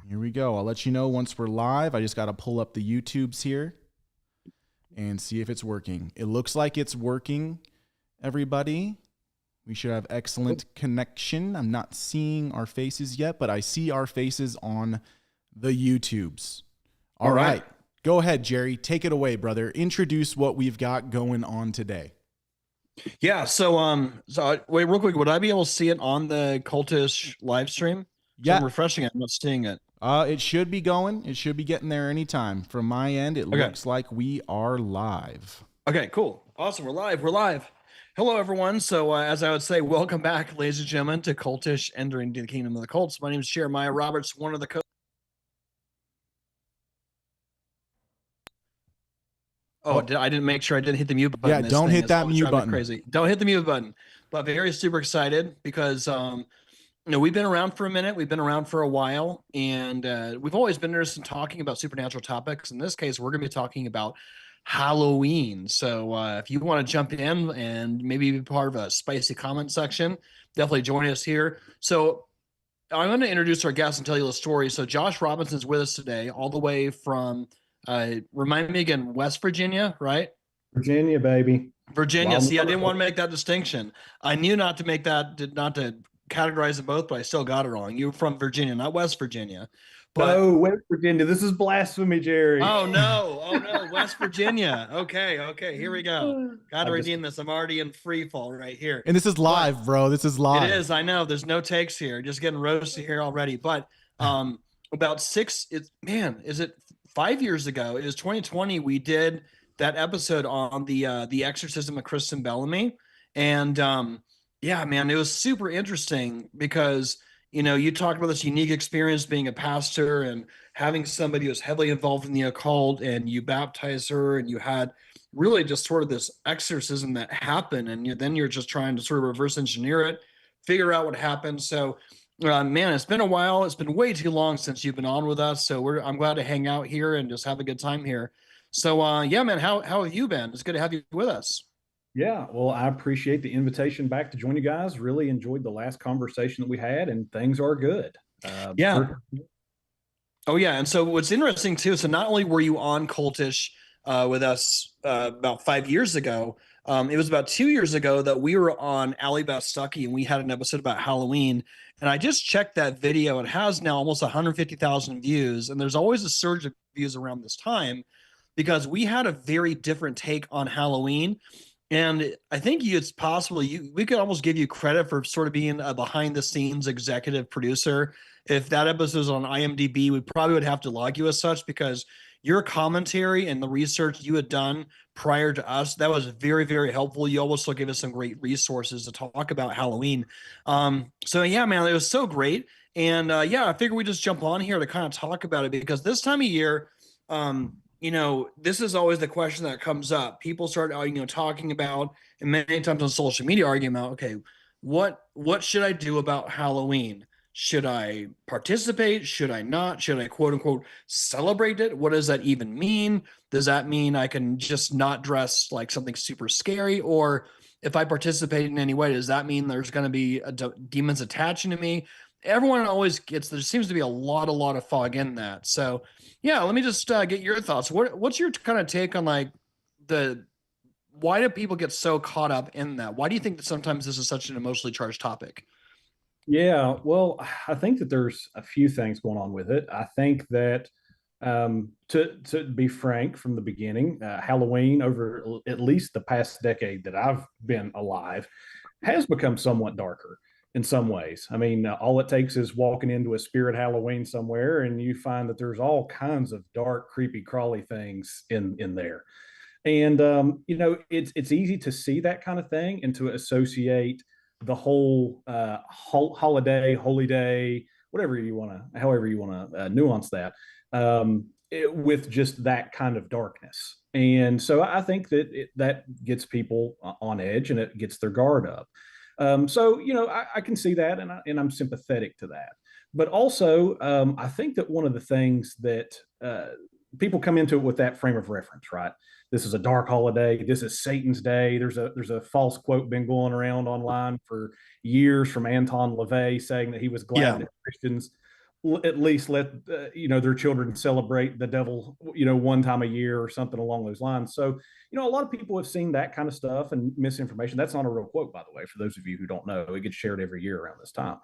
Here we go. I'll let you know once we're live. I just got to pull up the YouTubes here and see if it's working. It looks like it's working, everybody. We should have excellent connection. I'm not seeing our faces yet, but I see our faces on the YouTubes. All right. Go ahead, Jerry. Take it away, brother. Introduce what we've got going on today. Yeah. So wait, real quick. Would I be able to see it on the Cultish live stream? Yeah. I'm refreshing it. I'm not seeing it. It should be going. It should be getting there anytime. From my end, it looks like we are live. Okay, cool. Awesome. We're live. We're live. Hello, everyone. So as I would say, welcome back, ladies and gentlemen, to Cultish Entering the Kingdom of the Cults. My name is Jeremiah Roberts, one of the I didn't make sure I didn't hit the mute button. Yeah, don't hit that mute button. Crazy. Don't hit the mute button. But very super excited because we've been around for a minute. We've been around for a while, and we've always been interested in talking about supernatural topics. In this case, we're going to be talking about Halloween. So if you want to jump in and maybe be part of a spicy comment section, definitely join us here. So I'm going to introduce our guest and tell you the story. So Josh Robinson's with us today, all the way from remind me again, West Virginia, right? Virginia, baby. Virginia. See, I didn't want to make that distinction. I knew not to make that, not to categorize them both, but I still got it wrong. You're from Virginia, not West Virginia. But no, West Virginia. This is blasphemy, Jerry. Oh no, West Virginia. Okay, here we go. Gotta redeem this. I'm already in free fall right here. And this is live, bro. This is live. It is. I know. There's no takes here. Just getting roasted here already. But about 5 years ago? It was 2020. We did that episode on the exorcism of Kristen Bellamy, and yeah, man, it was super interesting because you talked about this unique experience being a pastor and having somebody who's heavily involved in the occult, and you baptized her, and you had really just sort of this exorcism that happened, and then you're just trying to sort of reverse engineer it, figure out what happened. So man, it's been a while. It's been way too long since you've been on with us. So I'm glad to hang out here and just have a good time here. So yeah, man, how have you been? It's good to have you with us. Yeah, well, I appreciate the invitation back to join you guys. Really enjoyed the last conversation that we had, and things are good. Yeah. Oh yeah, and so what's interesting too, so not only were you on Cultish with us about 5 years ago, it was about 2 years ago that we were on Ali Bastucky, and we had an episode about Halloween. And I just checked that video. It has now almost 150,000 views. And there's always a surge of views around this time because we had a very different take on Halloween. And I think it's possible we could almost give you credit for sort of being a behind the scenes executive producer. If that episode was on IMDb, we probably would have to log you as such because your commentary and the research you had done prior to us, that was very, very helpful. You also gave us some great resources to talk about Halloween. So yeah, man, it was so great. And yeah, I figured we just jump on here to kind of talk about it because this time of year, this is always the question that comes up. People start, talking about, and many times on social media arguing about, okay, what should I do about Halloween? Should I participate? Should I not? Should I quote unquote celebrate it? What does that even mean? Does that mean I can just not dress like something super scary? Or if I participate in any way, does that mean there's going to be demons attaching to me? Everyone always there seems to be a lot of fog in that. So yeah, let me just get your thoughts. What's your kind of take on like why do people get so caught up in that? Why do you think that sometimes this is such an emotionally charged topic? Yeah, well, I think that there's a few things going on with it. I think that to be frank from the beginning, Halloween over at least the past decade that I've been alive has become somewhat darker in some ways. I mean, all it takes is walking into a spirit Halloween somewhere and you find that there's all kinds of dark, creepy, crawly things in there. And it's easy to see that kind of thing and to associate the whole holiday, holy day, however you want to nuance that, with just that kind of darkness. And so I think that that gets people on edge and it gets their guard up. So I can see that, and I'm sympathetic to that. But also, I think that one of the things that people come into it with that frame of reference, right? This is a dark holiday. This is Satan's day. There's a false quote been going around online for years from Anton LaVey saying that he was glad that Christians at least let their children celebrate the devil, one time a year or something along those lines. So, a lot of people have seen that kind of stuff and misinformation. That's not a real quote, by the way, for those of you who don't know. It gets shared every year around this time.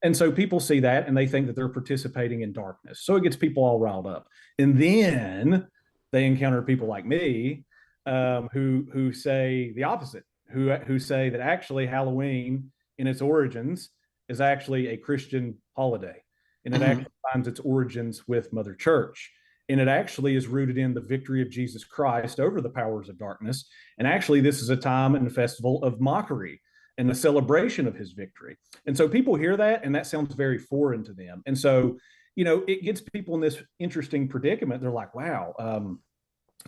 And so people see that and they think that they're participating in darkness. So it gets people all riled up. And then they encounter people like me, who say the opposite, who say that actually Halloween in its origins is actually a Christian holiday, and it actually finds its origins with Mother Church. And it actually is rooted in the victory of Jesus Christ over the powers of darkness. And actually, this is a time and a festival of mockery and the celebration of his victory. And so people hear that, and that sounds very foreign to them. And so, it gets people in this interesting predicament. They're like, wow,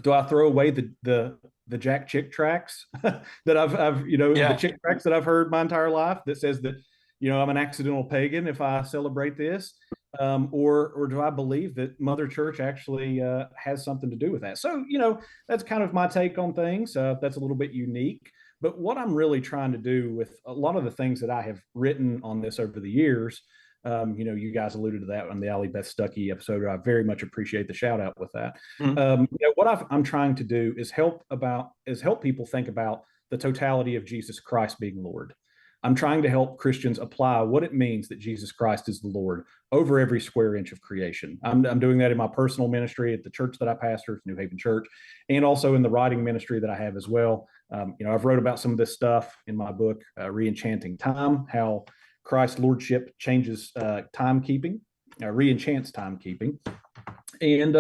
do I throw away the Jack Chick tracks that I've the Chick tracks that I've heard my entire life that says that, I'm an accidental pagan if I celebrate this? Or do I believe that Mother Church actually has something to do with that? So, that's kind of my take on things. That's a little bit unique. But what I'm really trying to do with a lot of the things that I have written on this over the years, you guys alluded to that on the Allie Beth Stuckey episode. I very much appreciate the shout out with that. What I'm trying to do is help people think about the totality of Jesus Christ being Lord. I'm trying to help Christians apply what it means that Jesus Christ is the Lord over every square inch of creation. I'm doing that in my personal ministry at the church that I pastor, New Haven Church, and also in the writing ministry that I have as well. I've wrote about some of this stuff in my book, Re-Enchanting Time, how Christ's Lordship changes timekeeping, re-enchants timekeeping. And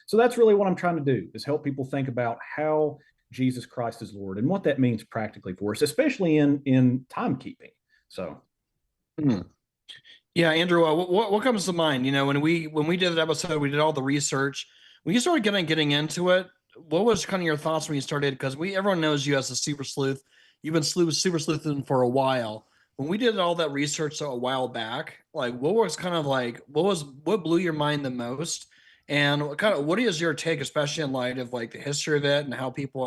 so that's really what I'm trying to do, is help people think about how Jesus Christ is Lord and what that means practically for us, especially in timekeeping. So, yeah, Andrew, what comes to mind? When we did that episode, we did all the research. When you started getting into it, what was kind of your thoughts when you started? Because everyone knows you as a super sleuth. You've been super sleuthing for a while. When we did all that research a while back, like what blew your mind the most? And what is your take, especially in light of like the history of it and how people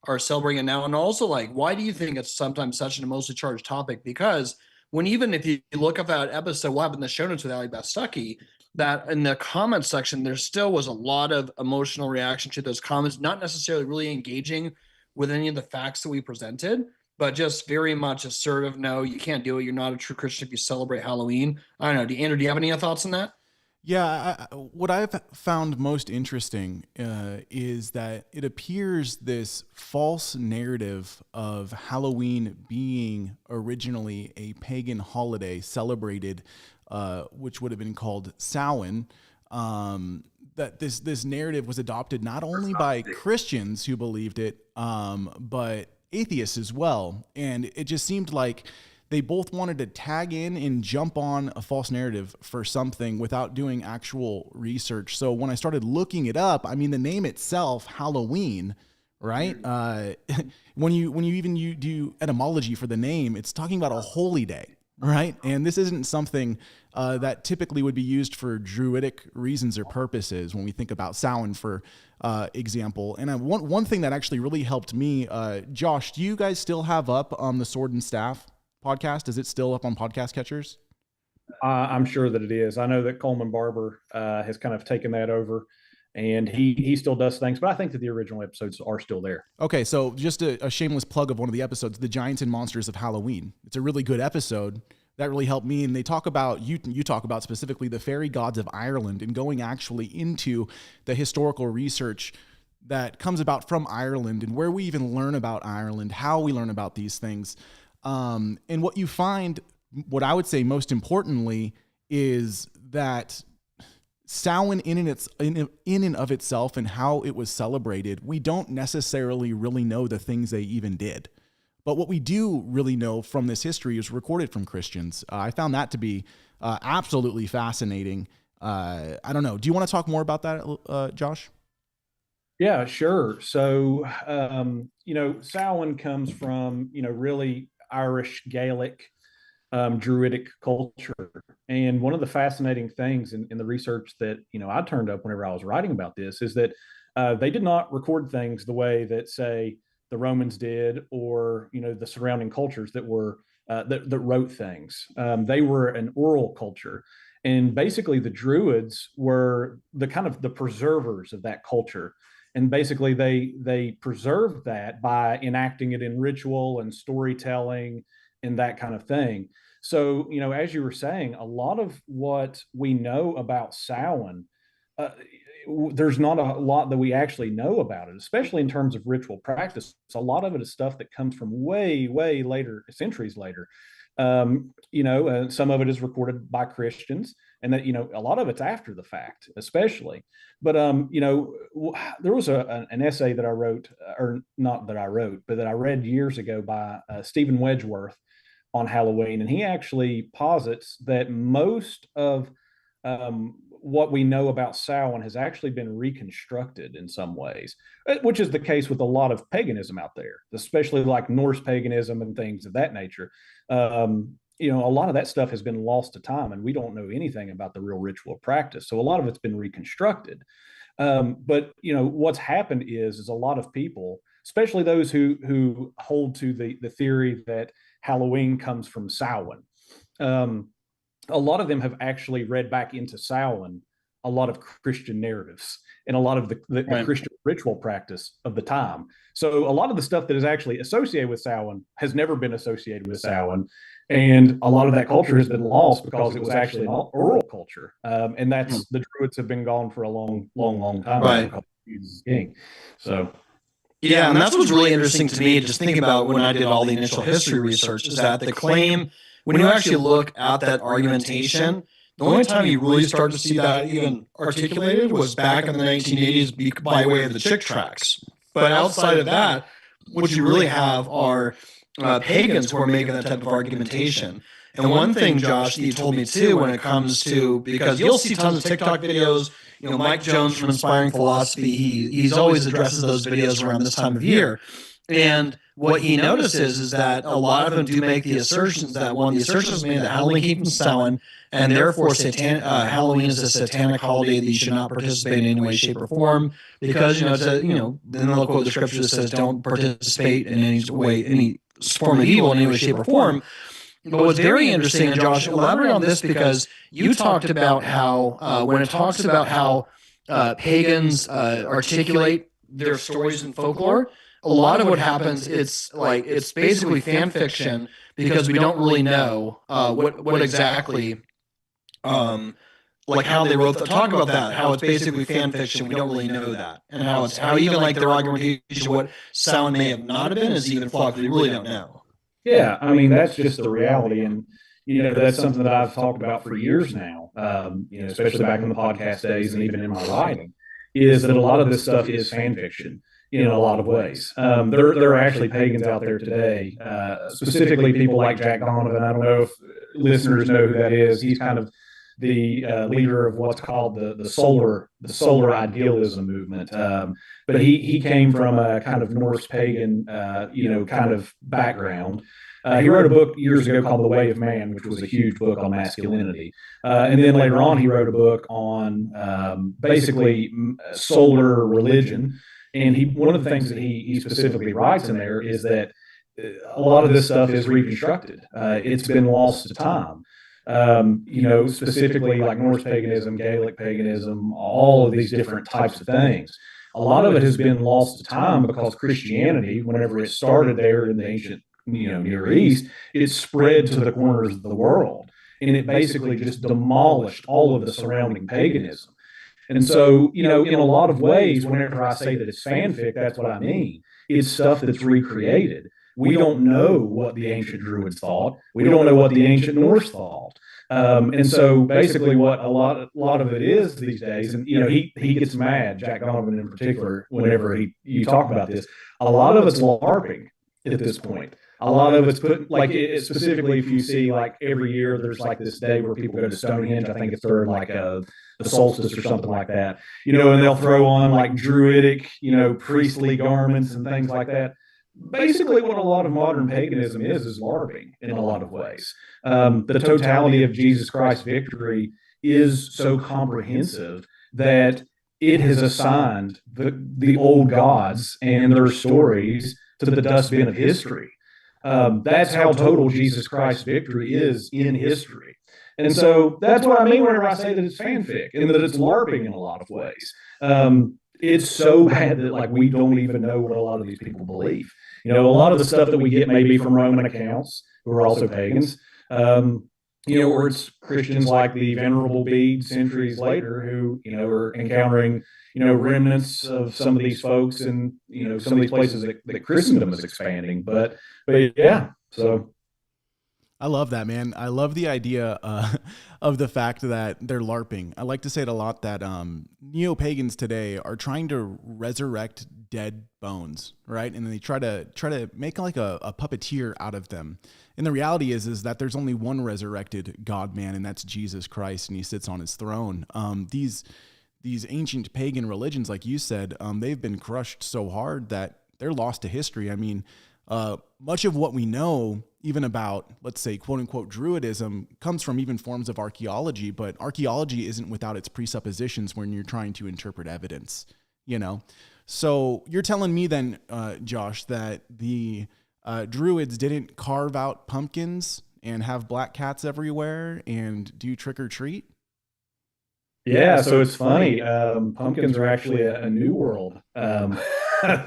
are celebrating it now? And also, like, why do you think it's sometimes such an emotionally charged topic? Because even if you look up that episode, we'll have in the show notes with Allie Beth Stuckey, that in the comment section, there still was a lot of emotional reaction to those comments, not necessarily really engaging with any of the facts that we presented, but just very much assertive. No, you can't do it. You're not a true Christian if you celebrate Halloween. I don't know. Andrew, do you have any thoughts on that? Yeah, what I've found most interesting is that it appears this false narrative of Halloween being originally a pagan holiday celebrated, which would have been called Samhain. That this narrative was adopted not only by Christians who believed it, but atheists as well, and it just seemed like they both wanted to tag in and jump on a false narrative for something without doing actual research. So when I started looking it up, I mean, the name itself, Halloween, right? When you even do etymology for the name, it's talking about a holy day, right? And this isn't something that typically would be used for druidic reasons or purposes when we think about Samhain, for example. And one thing that actually really helped me, Josh, do you guys still have up the Sword and Staff podcast? Is it still up on podcast catchers? I'm sure that it is. I know that Coleman Barber has kind of taken that over, and he still does things, but I think that the original episodes are still there. Okay, so just a shameless plug of one of the episodes, The Giants and Monsters of Halloween. It's a really good episode that really helped me, and they talk about, you talk about specifically the fairy gods of Ireland and going actually into the historical research that comes about from Ireland and where we even learn about Ireland, how we learn about these things. And what you find, what I would say most importantly, is that Samhain in and of itself and how it was celebrated, we don't necessarily really know the things they even did. But what we do really know from this history is recorded from Christians. I found that to be absolutely fascinating. I don't know. Do you want to talk more about that, Josh? Yeah, sure. So, Samhain comes from, really Irish Gaelic Druidic culture. And one of the fascinating things in the research that, I turned up whenever I was writing about this is that they did not record things the way that, say, the Romans did, or, the surrounding cultures that were that wrote things. They were an oral culture. And basically, the Druids were the kind of the preservers of that culture. And basically, they preserved that by enacting it in ritual and storytelling and that kind of thing. So, as you were saying, a lot of what we know about Samhain, uh, there's not a lot that we actually know about it, especially in terms of ritual practice. A lot of it is stuff that comes from way, way later, centuries later. Some of it is recorded by Christians, and that a lot of it's after the fact, especially. But there was an essay that I wrote, or not that I wrote, but that I read years ago by Stephen Wedgeworth on Halloween, and he actually posits that most of what we know about Samhain has actually been reconstructed in some ways, which is the case with a lot of paganism out there, especially like Norse paganism and things of that nature. A lot of that stuff has been lost to time, and we don't know anything about the real ritual practice. So a lot of it's been reconstructed. But what's happened is a lot of people, especially those who hold to the theory that Halloween comes from Samhain. A lot of them have actually read back into Samhain a lot of Christian narratives and a lot of the Right. Christian ritual practice of the time. So a lot of the stuff that is actually associated with Samhain has never been associated with Samhain. And a lot of that culture has been lost because it was actually an oral culture. And that's the Druids have been gone for a long, long, long time. Right. Because Jesus is king. So Yeah, and that's what's really interesting to me, just thinking about when I did all the initial history research, is that the claim, when you actually look at that argumentation, the only time you really start to see that even articulated was back in the 1980s by way of the Chick tracts. But outside of that, what you really have are pagans who are making that type of argumentation. And one thing, Josh, that you told me too, when it comes to, because you'll see tons of TikTok videos, Mike Jones from Inspiring Philosophy, he's always addresses those videos around this time of year. And what he notices is that a lot of them do make the assertions that the assertions made that Halloween came from Samhain, and therefore Halloween is a satanic holiday that you should not participate in any way, shape, or form, because then they'll quote the scripture that says, "Don't participate in any way, any form of evil in any way, shape, or form." But what's very interesting, and Josh, elaborate on this, because you talked about how when it talks about how pagans articulate their stories and folklore, a lot of what happens, it's basically fan fiction, because we don't really know what exactly like how they wrote talk about that, how it's basically fan fiction. We don't really know that, and how even like their argumentation what sound may have not have been is even flawed. We really don't know. yeah, I mean that's just the reality, and that's something that I've talked about for years now. Especially back in the podcast days, and even in my writing, is that a lot of this stuff is fan fiction in a lot of ways. There are actually pagans out there today, specifically people like Jack Donovan. I don't know if listeners know who that is. He's kind of the leader of what's called the solar idealism movement. But he came from a kind of Norse pagan, kind of background. He wrote a book years ago called The Way of Man, which was a huge book on masculinity. And then later on, he wrote a book on basically solar religion. And one of the things that he specifically writes in there is that a lot of this stuff is reconstructed. It's been lost to time. Specifically like Norse paganism, Gaelic paganism, all of these different types of things. A lot of it has been lost to time because Christianity, whenever it started there in the ancient, Near East, it spread to the corners of the world, and it basically just demolished all of the surrounding paganism. And so, in a lot of ways, whenever I say that it's fanfic, that's what I mean. It's stuff that's recreated. We don't know what the ancient Druids thought. We don't know what the ancient Norse thought. And so basically what a lot of it is these days, and he gets mad, Jack Donovan in particular, whenever you talk about this, a lot of it's LARPing at this point. A lot of it's put like specifically if you see like every year there's like this day where people go to Stonehenge. I think it's during like the solstice or something like that, and they'll throw on like druidic, priestly garments and things like that. Basically what a lot of modern paganism is LARPing in a lot of ways. The totality of Jesus Christ's victory is so comprehensive that it has assigned the old gods and their stories to the dustbin of history. That's how total Jesus Christ's victory is in history. And so that's what I mean whenever I say that it's fanfic and that it's LARPing in a lot of ways. It's so bad that like we don't even know what a lot of these people believe. A lot of the stuff that we get maybe from Roman accounts, who are also pagans, or it's Christians like the Venerable Bede centuries later who, are encountering, remnants of some of these folks and, some of these places that Christendom is expanding. But yeah, so. I love that, man. I love the idea of the fact that they're LARPing. I like to say it a lot that neo-pagans today are trying to resurrect dead bones, right? And then they try to make like a puppeteer out of them. And the reality is that there's only one resurrected God man, and that's Jesus Christ, and he sits on his throne. These ancient pagan religions, like you said, they've been crushed so hard that they're lost to history. I mean, much of what we know, even about, let's say, quote unquote, Druidism, comes from even forms of archaeology, but archaeology isn't without its presuppositions when you're trying to interpret evidence, So you're telling me then, Josh, that the Druids didn't carve out pumpkins and have black cats everywhere and do trick or treat? Yeah, so it's funny. Pumpkins are actually a New World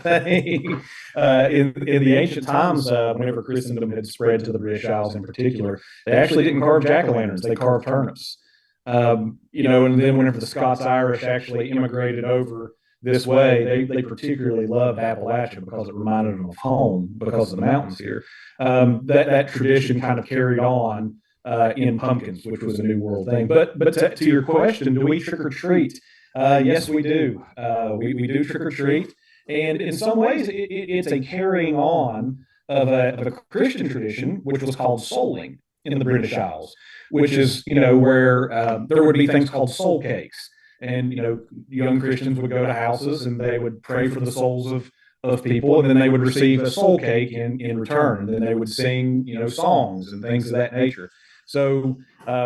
thing. In the ancient times, whenever Christendom had spread to the British Isles in particular, they actually didn't carve jack-o'-lanterns; they carved turnips. And then whenever the Scots-Irish actually immigrated over this way, they particularly loved Appalachia because it reminded them of home because of the mountains here. That tradition kind of carried on in pumpkins, which was a New World thing. But to your question, do we trick or treat? Yes, we do. We do trick or treat, and in some ways, it's a carrying on of a Christian tradition, which was called souling in the British Isles, which is where there would be things called soul cakes, and young Christians would go to houses and they would pray for the souls of people, and then they would receive a soul cake in return, and then they would sing songs and things of that nature. So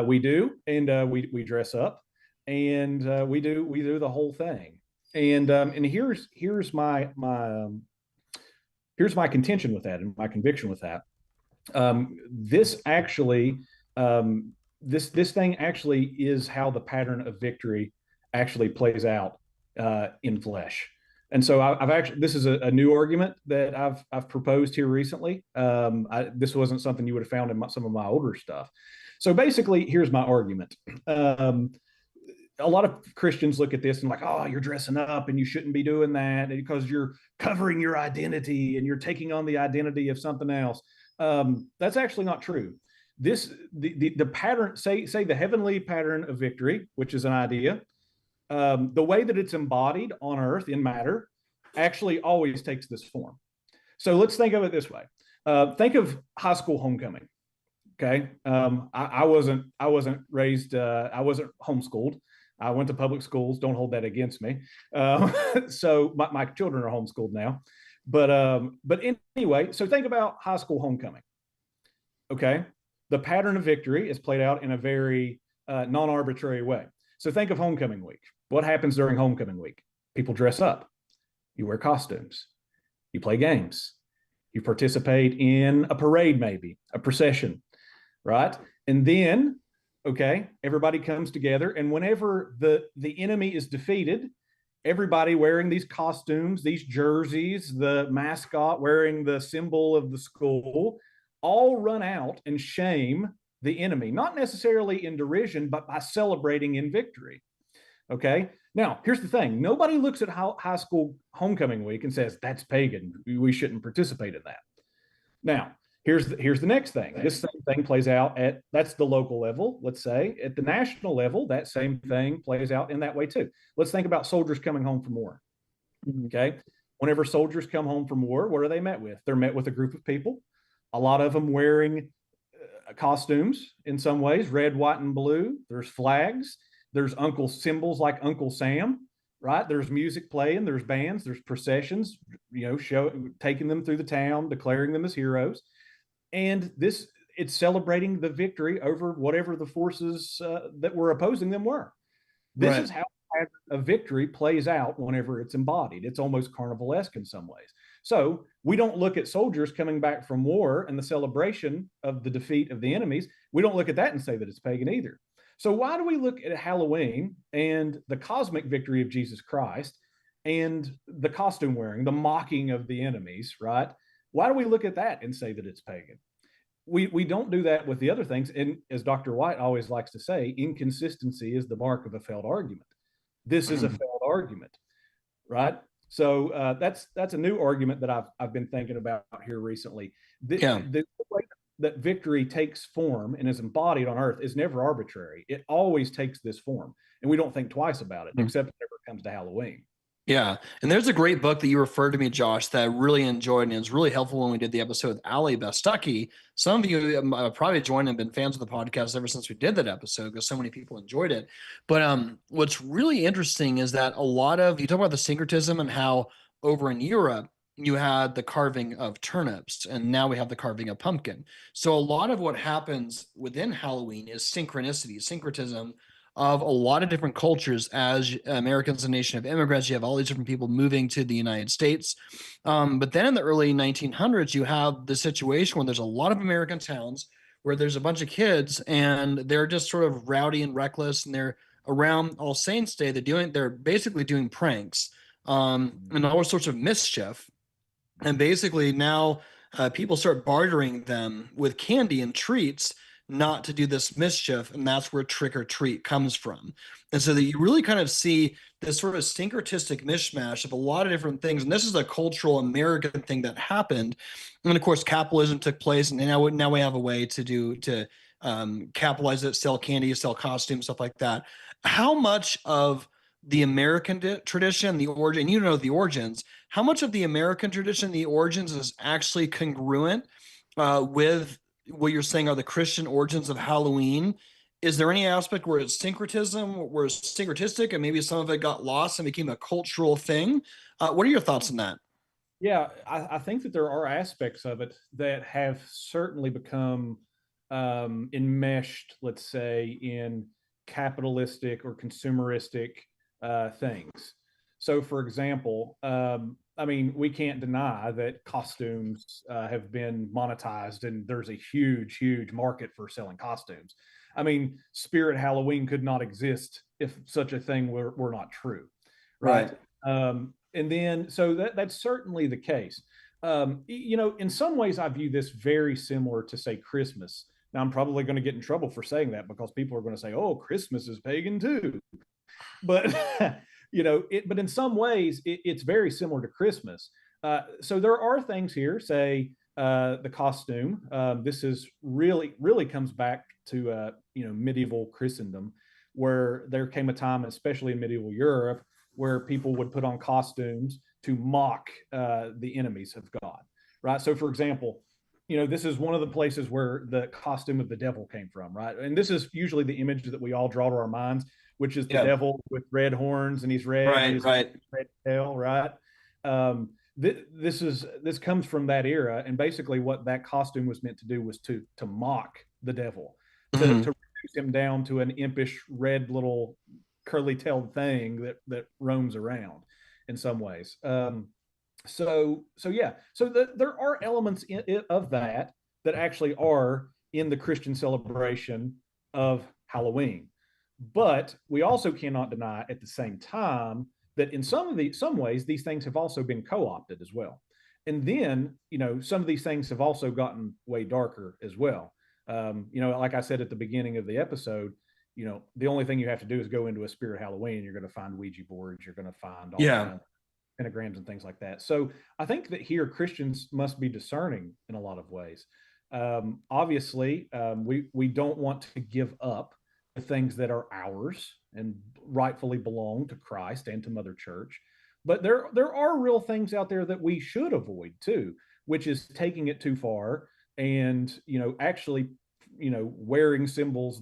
we do, and we dress up, and we do the whole thing. And here's my contention with that and my conviction with that. This actually, this thing actually is how the pattern of victory actually plays out in flesh. And so I've actually, this is a new argument that I've proposed here recently. This wasn't something you would have found in some of my older stuff. So basically, here's my argument. A lot of Christians look at this and like, oh, you're dressing up and you shouldn't be doing that because you're covering your identity and you're taking on the identity of something else. That's actually not true. The pattern, say the heavenly pattern of victory, which is an idea, the way that it's embodied on earth in matter actually always takes this form. So let's think of it this way. Think of high school homecoming. Okay. I wasn't raised, I wasn't homeschooled. I went to public schools. Don't hold that against me. So my children are homeschooled now, but anyway, so think about high school homecoming. Okay. The pattern of victory is played out in a very non-arbitrary way. So think of homecoming week. What happens during homecoming week? People dress up. You wear costumes. You play games. You participate in a parade, maybe a procession, right? And then, okay, everybody comes together. And whenever the enemy is defeated, everybody wearing these costumes, these jerseys, the mascot wearing the symbol of the school, all run out and shame the enemy, not necessarily in derision, but by celebrating in victory. Okay. Now, here's the thing. Nobody looks at high school homecoming week and says, that's pagan. We shouldn't participate in that. Now, here's the next thing. This same thing plays out that's the local level, let's say. At the national level, that same thing plays out in that way too. Let's think about soldiers coming home from war. Okay. Whenever soldiers come home from war, what are they met with? They're met with a group of people, a lot of them wearing costumes in some ways, red, white, and blue. There's flags. There's symbols like Uncle Sam, right? There's music playing. There's bands. There's processions, taking them through the town, declaring them as heroes. And it's celebrating the victory over whatever the forces that were opposing them were. This is how a victory plays out whenever it's embodied. It's almost carnivalesque in some ways. So we don't look at soldiers coming back from war and the celebration of the defeat of the enemies. We don't look at that and say that it's pagan either. So why do we look at Halloween and the cosmic victory of Jesus Christ and the costume wearing, the mocking of the enemies, right? Why do we look at that and say that it's pagan? We don't do that with the other things. And as Dr. White always likes to say, inconsistency is the mark of a failed argument. This is a failed argument, right? So that's a new argument that I've been thinking about here recently. The way that victory takes form and is embodied on earth is never arbitrary. It always takes this form, and we don't think twice about it, except whenever it comes to Halloween. Yeah. And there's a great book that you referred to me, Josh, that I really enjoyed. And it was really helpful when we did the episode with Ali Bestucky. Some of you probably joined and been fans of the podcast ever since we did that episode because so many people enjoyed it. But what's really interesting is that a lot of, you talk about the syncretism and how over in Europe, you had the carving of turnips, and now we have the carving of pumpkin. So a lot of what happens within Halloween is synchronicity, syncretism of a lot of different cultures. As Americans, a nation of immigrants, you have all these different people moving to the United States. But then in the early 1900s, you have the situation where there's a lot of American towns where there's a bunch of kids and they're just sort of rowdy and reckless, and they're around All Saints Day. They're basically doing pranks and all sorts of mischief. And basically now people start bartering them with candy and treats not to do this mischief, and that's where trick or treat comes from. And so that you really kind of see this sort of syncretistic mishmash of a lot of different things. And this is a cultural American thing that happened. And of course, capitalism took place, and now we have a way to capitalize it, sell candy, sell costumes, stuff like that. How much of the American tradition, the origin, you know, the origins, how much of the American tradition, the origins, is actually congruent with what you're saying are the Christian origins of Halloween? Is there any aspect where it's syncretism, where it's syncretistic, and maybe some of it got lost and became a cultural thing? What are your thoughts on that? Yeah, I think that there are aspects of it that have certainly become enmeshed, let's say, in capitalistic or consumeristic things. So, for example, I mean, we can't deny that costumes have been monetized, and there's a huge, huge market for selling costumes. I mean, Spirit Halloween could not exist if such a thing were not true, right? And then, so that's certainly the case. You know, in some ways, I view this very similar to, say, Christmas. Now, I'm probably going to get in trouble for saying that because people are going to say, "Oh, Christmas is pagan too," but you know, but in some ways, it's very similar to Christmas. So there are things here, say the costume. This is really comes back to you know, medieval Christendom, where there came a time, especially in medieval Europe, where people would put on costumes to mock the enemies of God. Right. So, for example, you know, this is one of the places where the costume of the devil came from, right? And this is usually the image that we all draw to our minds, which is the devil with red horns, and he's red, and he's red tail, right? This comes from that era, and basically what that costume was meant to do was to mock the devil, to reduce him down to an impish red little curly-tailed thing that roams around in some ways. So there are elements of that actually are in the Christian celebration of Halloween. But we also cannot deny at the same time that in some ways these things have also been co-opted as well. And then, you know, some of these things have also gotten way darker as well. You know, like I said at the beginning of the episode, you know, the only thing you have to do is go into a Spirit Halloween. You're going to find Ouija boards. You're going to find all kinds of pentagrams and things like that. So I think that here Christians must be discerning in a lot of ways. Obviously, we don't want to give up the things that are ours and rightfully belong to Christ and to Mother Church. But there are real things out there that we should avoid too, which is taking it too far and, you know, actually, you know, wearing symbols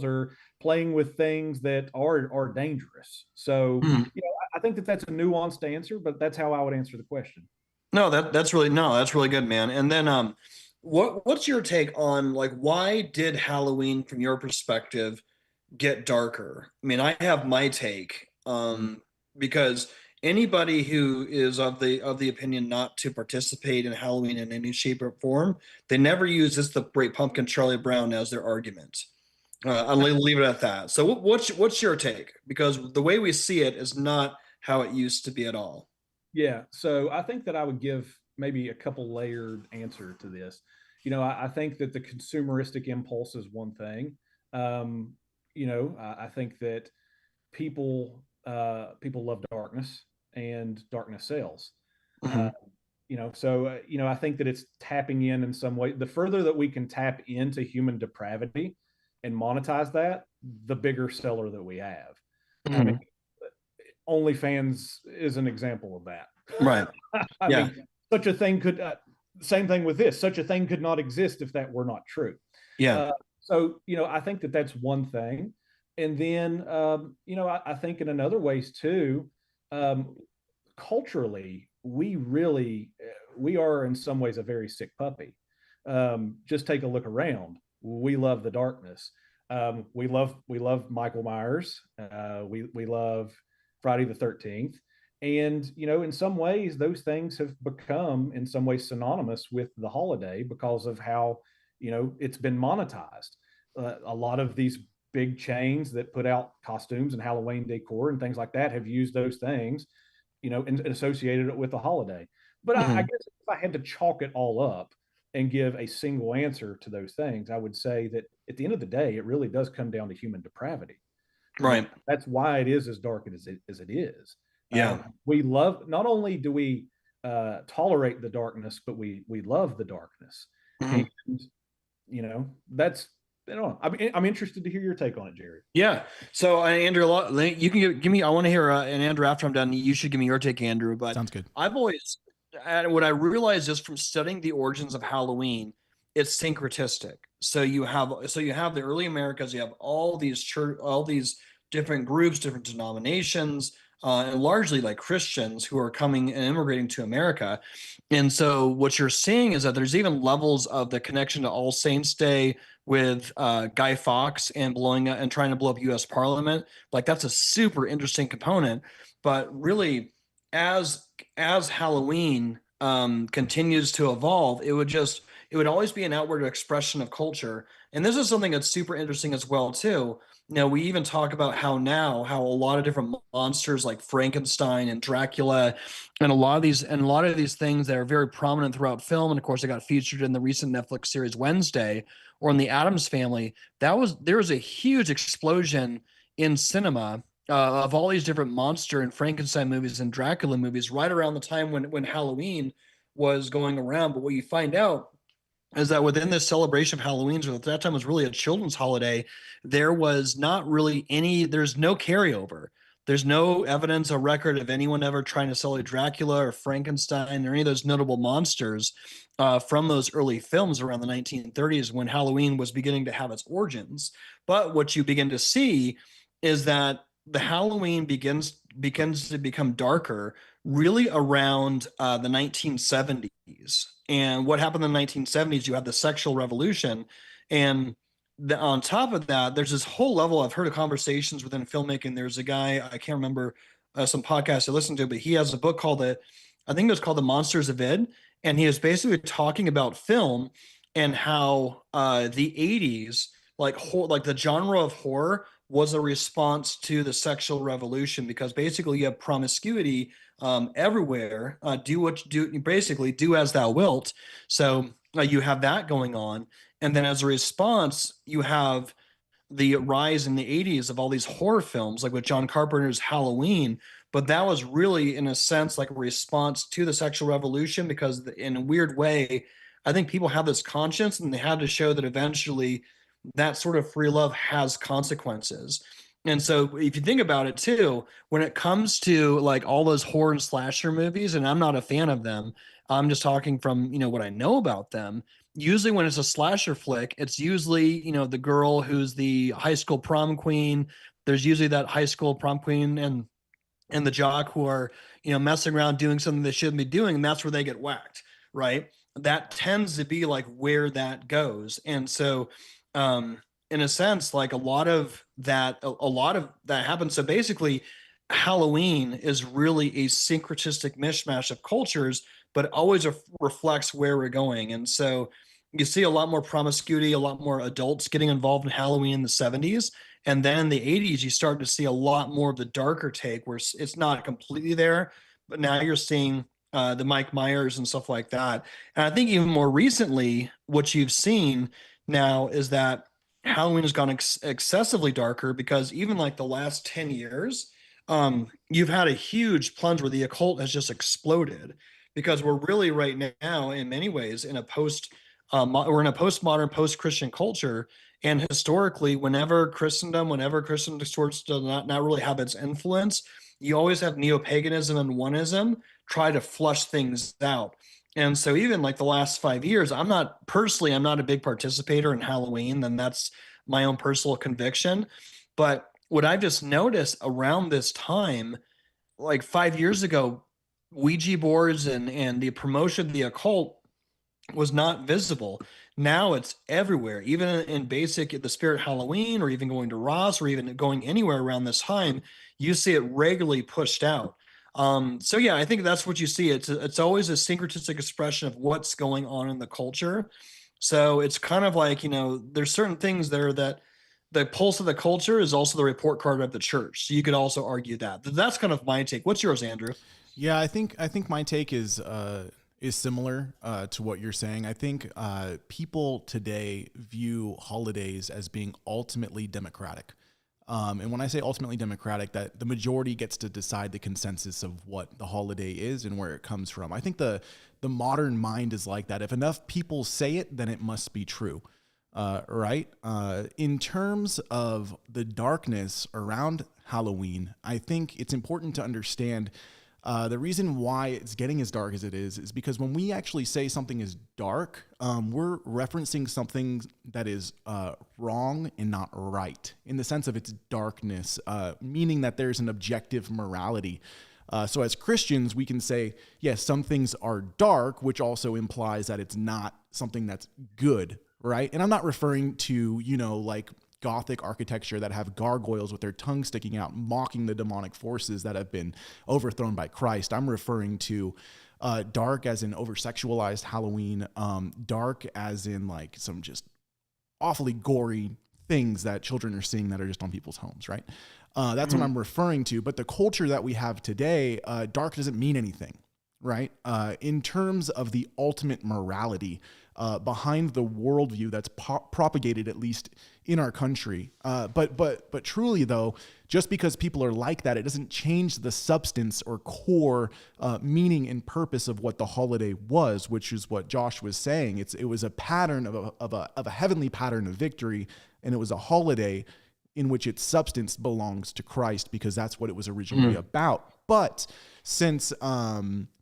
or playing with things that are dangerous. So, you know, I think that that's a nuanced answer, but that's how I would answer the question. That's really good, man. And then what's your take on, like, why did Halloween from your perspective get darker? I mean, I have my take because anybody who is of the opinion not to participate in Halloween in any shape or form, they never use this the Great Pumpkin Charlie Brown as their argument. I'll leave it at that. So what's your take? Because the way we see it is not how it used to be at all. Yeah. So I think that I would give maybe a couple layered answer to this. I think that the consumeristic impulse is one thing. Um, I think that people love darkness and darkness sells. Mm-hmm. Uh, I think that it's tapping in some way. The further that we can tap into human depravity and monetize that, the bigger seller that we have. I mean, Mm-hmm. OnlyFans is an example of that. Right. I Yeah. mean, such a thing could, same thing with this, such a thing could not exist if that were not true. Yeah. So, I think that that's one thing. And then, I think in another ways too, um, culturally, we are in some ways a very sick puppy. Just take a look around. We love the darkness. We love Michael Myers. We love Friday the 13th. And, in some ways, those things have become in some ways synonymous with the holiday because of how, it's been monetized. A lot of these big chains that put out costumes and Halloween decor and things like that have used those things, and associated it with the holiday. But I Mm-hmm. guess if I had to chalk it all up and give a single answer to those things, I would say that at the end of the day, it really does come down to human depravity. I mean, Right. that's why it is as dark as it is. Yeah. We love, not only do we tolerate the darkness, but we love the darkness. Mm-hmm. And, that's, I don't know. I'm interested to hear your take on it, Jerry. Yeah. So, Andrew, you can give me. I want to hear, and Andrew, after I'm done, you should give me your take, Andrew. But Sounds good. I've always, and what I realized is from studying the origins of Halloween, it's syncretistic. So you have the early Americas. You have all these all these different groups, different denominations, and largely like Christians who are coming and immigrating to America. And so what you're seeing is that there's even levels of the connection to All Saints Day with Guy Fawkes and blowing and trying to blow up U.S. Parliament. Like that's a super interesting component. But really, as Halloween continues to evolve, it would always be an outward expression of culture. And this is something that's super interesting as well too. We even talk about how a lot of different monsters like Frankenstein and Dracula and a lot of these things that are very prominent throughout film, and of course they got featured in the recent Netflix series Wednesday or in the Addams Family. There was a huge explosion in cinema of all these different monster and Frankenstein movies and Dracula movies right around the time when Halloween was going around. But what you find out is that within this celebration of Halloween, which at that time was really a children's holiday, there was not really there's no carryover. There's no evidence or record of anyone ever trying to celebrate Dracula or Frankenstein or any of those notable monsters from those early films around the 1930s when Halloween was beginning to have its origins. But what you begin to see is that the Halloween begins to become darker really around the 1970s. And what happened in the 1970s, you had the sexual revolution. And on top of that, there's this whole level. I've heard of conversations within filmmaking. There's a guy, I can't remember some podcast I listened to, but he has a book I think it was called The Monsters of Id. And he is basically talking about film and how the 80s, like the genre of horror was a response to the sexual revolution because basically you have promiscuity everywhere. Basically do as thou wilt. So you have that going on. And then as a response, you have the rise in the 80s of all these horror films, like with John Carpenter's Halloween. But that was really, in a sense, like a response to the sexual revolution because, in a weird way, I think people have this conscience and they had to show that eventually that sort of free love has consequences. And so if you think about it too, when it comes to like all those horror and slasher movies, and I'm not a fan of them, I'm just talking from, what I know about them. Usually when it's a slasher flick, it's usually, the girl who's the high school prom queen. There's usually that high school prom queen and the jock who are, messing around doing something they shouldn't be doing, and that's where they get whacked, right? That tends to be like where that goes. And so in a sense, like a lot of that happens. So basically, Halloween is really a syncretistic mishmash of cultures, but always reflects where we're going. And so you see a lot more promiscuity, a lot more adults getting involved in Halloween in the 70s. And then in the 80s, you start to see a lot more of the darker take where it's not completely there, but now you're seeing the Mike Myers and stuff like that. And I think even more recently, what you've seen now is that Halloween has gone excessively darker because even like the last 10 years, you've had a huge plunge where the occult has just exploded because we're really right now, in many ways, in a we're in a postmodern, post-Christian culture. And historically, whenever Christendom starts to not really have its influence, you always have neo-paganism and oneism try to flush things out. And so even like the last 5 years, I'm not a big participator in Halloween, and that's my own personal conviction. But what I've just noticed around this time, like 5 years ago, Ouija boards and the promotion of the occult was not visible. Now it's everywhere, even in basic the Spirit Halloween, or even going to Ross, or even going anywhere around this time, you see it regularly pushed out. So yeah, I think that's what you see. It's always a syncretistic expression of what's going on in the culture. So it's kind of like, there's certain things there that the pulse of the culture is also the report card of the church. So you could also argue that. That's kind of my take. What's yours, Andrew? Yeah, I think my take is similar to what you're saying. I think people today view holidays as being ultimately democratic. And when I say ultimately democratic, that the majority gets to decide the consensus of what the holiday is and where it comes from. I think the modern mind is like that. If enough people say it, then it must be true. Right? In terms of the darkness around Halloween, I think it's important to understand the reason why it's getting as dark as it is because when we actually say something is dark, we're referencing something that is wrong and not right in the sense of its darkness, meaning that there's an objective morality. So as Christians, we can say, yes, some things are dark, which also implies that it's not something that's good, right? And I'm not referring to, like Gothic architecture that have gargoyles with their tongue sticking out, mocking the demonic forces that have been overthrown by Christ. I'm referring to dark as in over-sexualized Halloween, dark as in like some just awfully gory things that children are seeing that are just on people's homes, right? That's what I'm referring to. But the culture that we have today, dark doesn't mean anything, right? In terms of the ultimate morality behind the worldview that's propagated, at least in our country. But truly, though, just because people are like that, it doesn't change the substance or core meaning and purpose of what the holiday was, which is what Josh was saying. It was a pattern of a heavenly pattern of victory, and it was a holiday in which its substance belongs to Christ because that's what it was originally about. But since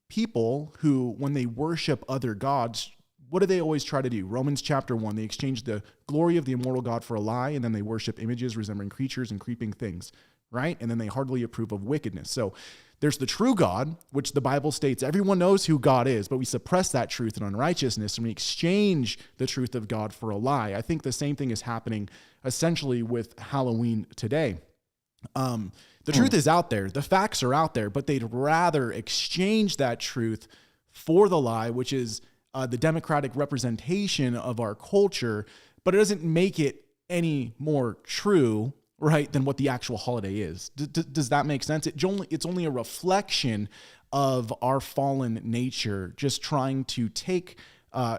people who, when they worship other gods, what do they always try to do? Romans chapter 1, they exchange the glory of the immortal God for a lie, and then they worship images resembling creatures and creeping things, right? And then they heartily approve of wickedness. So there's the true God, which the Bible states everyone knows who God is, but we suppress that truth in unrighteousness, and we exchange the truth of God for a lie. I think the same thing is happening essentially with Halloween today. The truth is out there. The facts are out there, but they'd rather exchange that truth for the lie, which is the democratic representation of our culture, but it doesn't make it any more true, right, than what the actual holiday is. Does that make sense? It's only a reflection of our fallen nature, just trying to take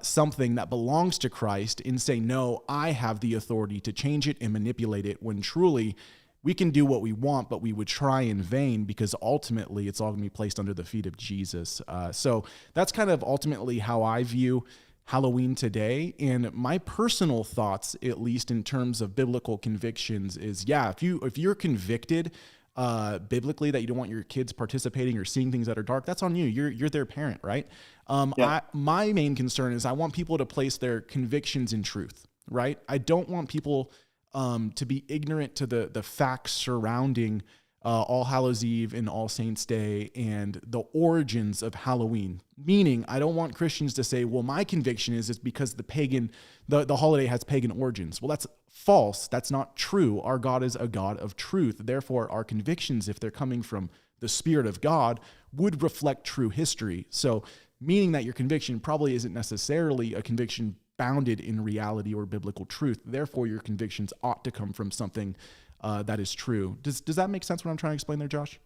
something that belongs to Christ and say, no, I have the authority to change it and manipulate it, when truly we can do what we want, but we would try in vain because ultimately it's all going to be placed under the feet of Jesus. So that's kind of ultimately how I view Halloween today. And my personal thoughts, at least in terms of biblical convictions, is if you're convicted biblically that you don't want your kids participating or seeing things that are dark, that's on you. You're their parent, right? My main concern is I want people to place their convictions in truth, right? I don't want people to be ignorant to the facts surrounding All Hallows Eve and All Saints Day and the origins of Halloween. Meaning, I don't want Christians to say, well, my conviction is because the holiday has pagan origins. Well, that's false. That's not true. Our God is a God of truth. Therefore, our convictions, if they're coming from the Spirit of God, would reflect true history. So, meaning that your conviction probably isn't necessarily a conviction bounded in reality or biblical truth. Therefore, your convictions ought to come from something that is true. Does that make sense what I'm trying to explain there, Josh?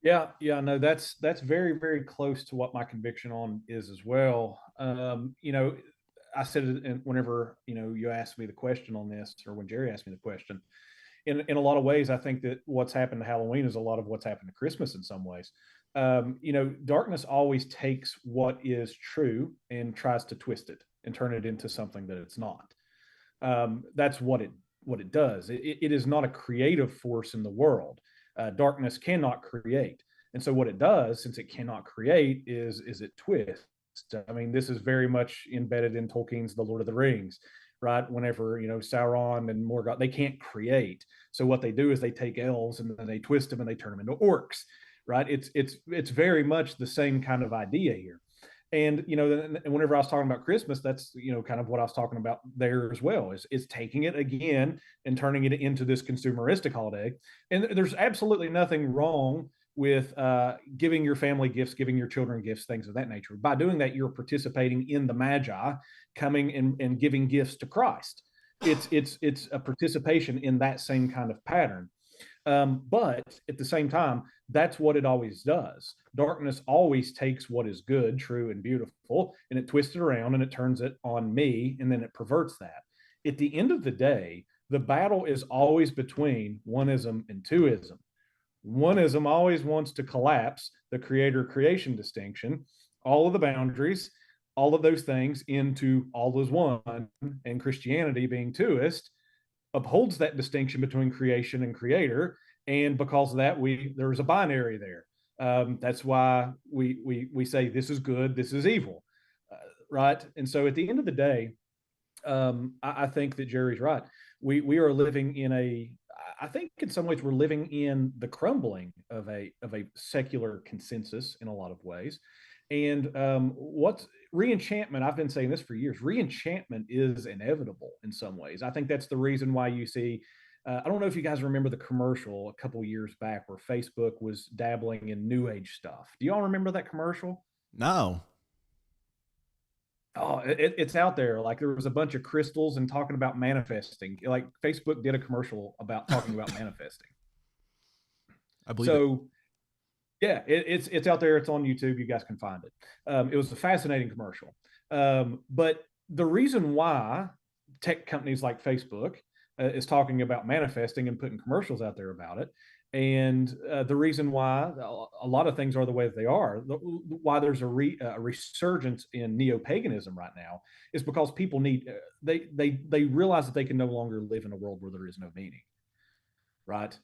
Yeah, no, that's very, very close to what my conviction on is as well. I said it whenever you asked me the question on this, or when Jerry asked me the question. In a lot of ways, I think that what's happened to Halloween is a lot of what's happened to Christmas in some ways. Darkness always takes what is true and tries to twist it and turn it into something that it's not. That's what it does. It is not a creative force in the world. Darkness cannot create, and so what it does, since it cannot create, is it twists. I mean, this is very much embedded in Tolkien's The Lord of the Rings, right? Whenever Sauron and Morgoth, they can't create, so what they do is they take elves and then they twist them and they turn them into orcs, right? It's very much the same kind of idea here. And whenever I was talking about Christmas, that's kind of what I was talking about there as well. Is taking it again and turning it into this consumeristic holiday. And there's absolutely nothing wrong with giving your family gifts, giving your children gifts, things of that nature. By doing that, you're participating in the Magi coming and giving gifts to Christ. It's a participation in that same kind of pattern. But at the same time, that's what it always does. Darkness always takes what is good, true, and beautiful, and it twists it around and it turns it on me, and then it perverts that. At the end of the day, the battle is always between oneism and twoism. Oneism always wants to collapse the creator-creation distinction, all of the boundaries, all of those things into all as one, and Christianity, being twoist, upholds that distinction between creation and creator, and because of that, there's a binary there. That's why we say this is good, this is evil, right? And so at the end of the day, I think that Jerry's right. We are living in I think in some ways we're living in the crumbling of a secular consensus in a lot of ways. And what's reenchantment? I've been saying this for years. Reenchantment is inevitable in some ways. I think that's the reason why you see. I don't know if you guys remember the commercial a couple years back where Facebook was dabbling in New Age stuff. Do y'all remember that commercial? No. Oh, it's out there. Like there was a bunch of crystals and talking about manifesting. Like Facebook did a commercial about talking about manifesting. I believe so. Yeah, it's out there. It's on YouTube. You guys can find it. It was a fascinating commercial. But the reason why tech companies like Facebook is talking about manifesting and putting commercials out there about it, and the reason why a lot of things are the way that they are, why there's a resurgence in neo-paganism right now, is because people need they realize that they can no longer live in a world where there is no meaning. Right?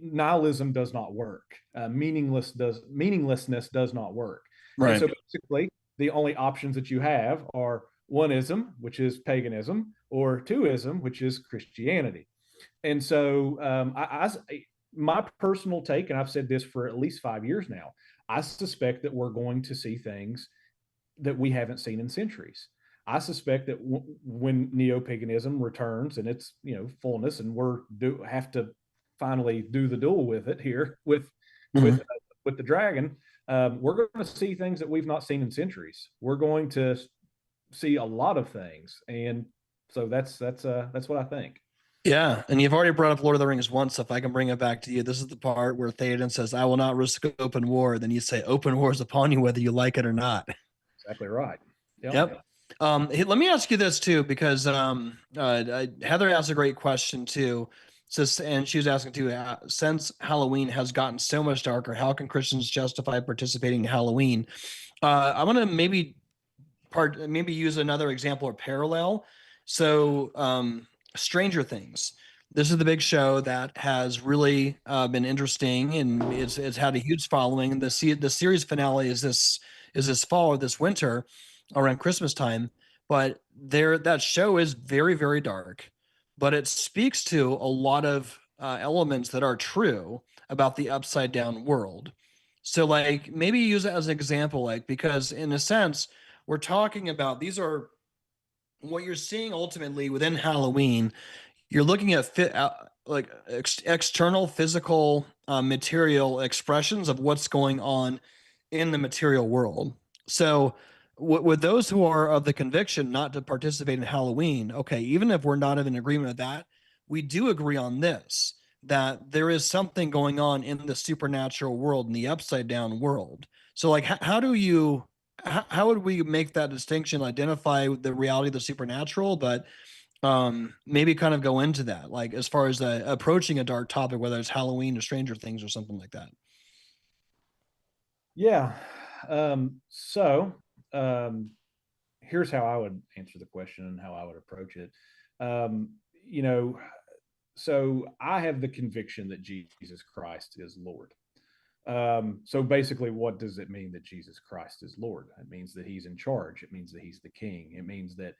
Nihilism does not work. Meaninglessness does not work. Right. And so basically, the only options that you have are oneism, which is paganism, or twoism, which is Christianity. And so, my personal take, and I've said this for at least 5 years now, I suspect that we're going to see things that we haven't seen in centuries. I suspect that when neo-paganism returns and its fullness, and have to finally do the duel with it here with the dragon, we're going to see things that we've not seen in centuries. We're going to see a lot of things, and so that's what I think. Yeah, and you've already brought up Lord of the Rings once. So if I can bring it back to you, this is the part where Theoden says, "I will not risk open war." Then you say, "Open war is upon you, whether you like it or not." Exactly right. Yep. Hey, let me ask you this too, because Heather asked a great question too. And she was asking too, since Halloween has gotten so much darker, how can Christians justify participating in Halloween? I want to maybe use another example or parallel. So Stranger Things. This is the big show that has really been interesting, and it's had a huge following. The series finale is this fall or this winter, around Christmas time. But that show is very, very dark, but it speaks to a lot of elements that are true about the upside down world. So like maybe use it as an example, like, because in a sense, we're talking about these are what you're seeing ultimately within Halloween. You're looking at external physical material expressions of what's going on in the material world. So with those who are of the conviction not to participate in Halloween, okay, even if we're not in agreement with that, we do agree on this, that there is something going on in the supernatural world, in the upside down world. So like how do you how would we make that distinction, identify the reality of the supernatural, but maybe kind of go into that, like as far as approaching a dark topic, whether it's Halloween or Stranger Things or something like that? Yeah. So here's how I would answer the question and how I would approach it. Um, you know, so I have the conviction that Jesus Christ is Lord. So basically, what does it mean that Jesus Christ is Lord? It means that he's in charge. It means that he's the king. It means that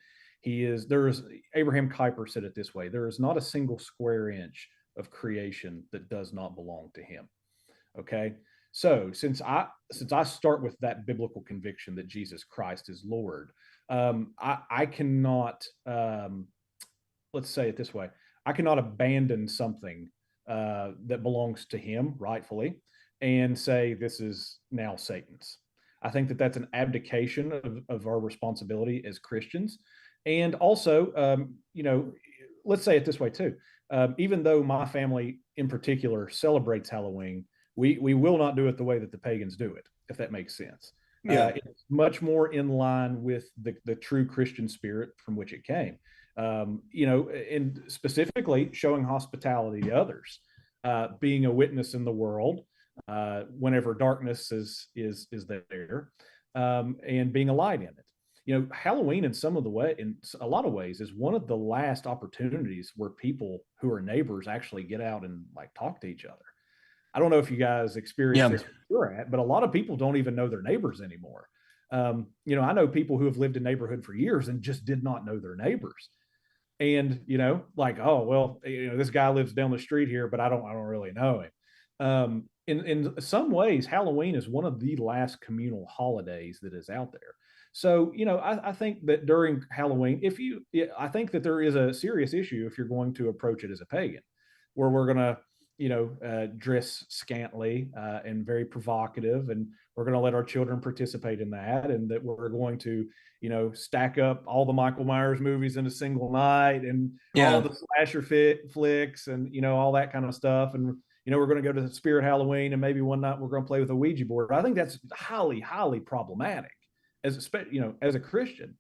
Abraham Kuyper said it this way: there is not a single square inch of creation that does not belong to him. Okay. So since I start with that biblical conviction that Jesus Christ is Lord, I cannot let's say it this way: I cannot abandon something that belongs to him rightfully and say this is now Satan's. I think that that's an abdication of our responsibility as Christians. And also, let's say it this way too. Even though my family in particular celebrates Halloween, we will not do it the way that the pagans do it, if that makes sense. Yeah. It's much more in line with the true Christian spirit from which it came. And specifically showing hospitality to others, being a witness in the world whenever darkness is there, and being a light in it. Halloween in a lot of ways is one of the last opportunities where people who are neighbors actually get out and like talk to each other. I don't know if you guys experience this where you're at, but a lot of people don't even know their neighbors anymore. I know people who have lived in neighborhood for years and just did not know their neighbors. And, like, oh, well, this guy lives down the street here, but I don't really know him. In some ways, Halloween is one of the last communal holidays that is out there. So, I think that during Halloween, I think that there is a serious issue if you're going to approach it as a pagan, where we're going to, dress scantily and very provocative, and we're going to let our children participate in that, and that we're going to, stack up all the Michael Myers movies in a single night, and all the slasher flicks, and all that kind of stuff, and we're going to go to the Spirit Halloween, and maybe one night we're going to play with a Ouija board. I think that's highly, highly problematic as a Christian,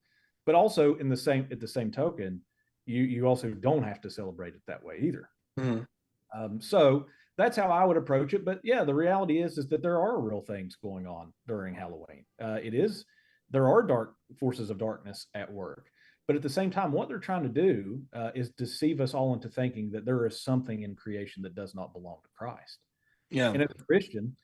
but also at the same token, you also don't have to celebrate it that way either. Mm-hmm. So that's how I would approach it. But yeah, the reality is that there are real things going on during Halloween. There are dark forces of darkness at work, but at the same time, what they're trying to do is deceive us all into thinking that there is something in creation that does not belong to Christ. Yeah. And as a Christian,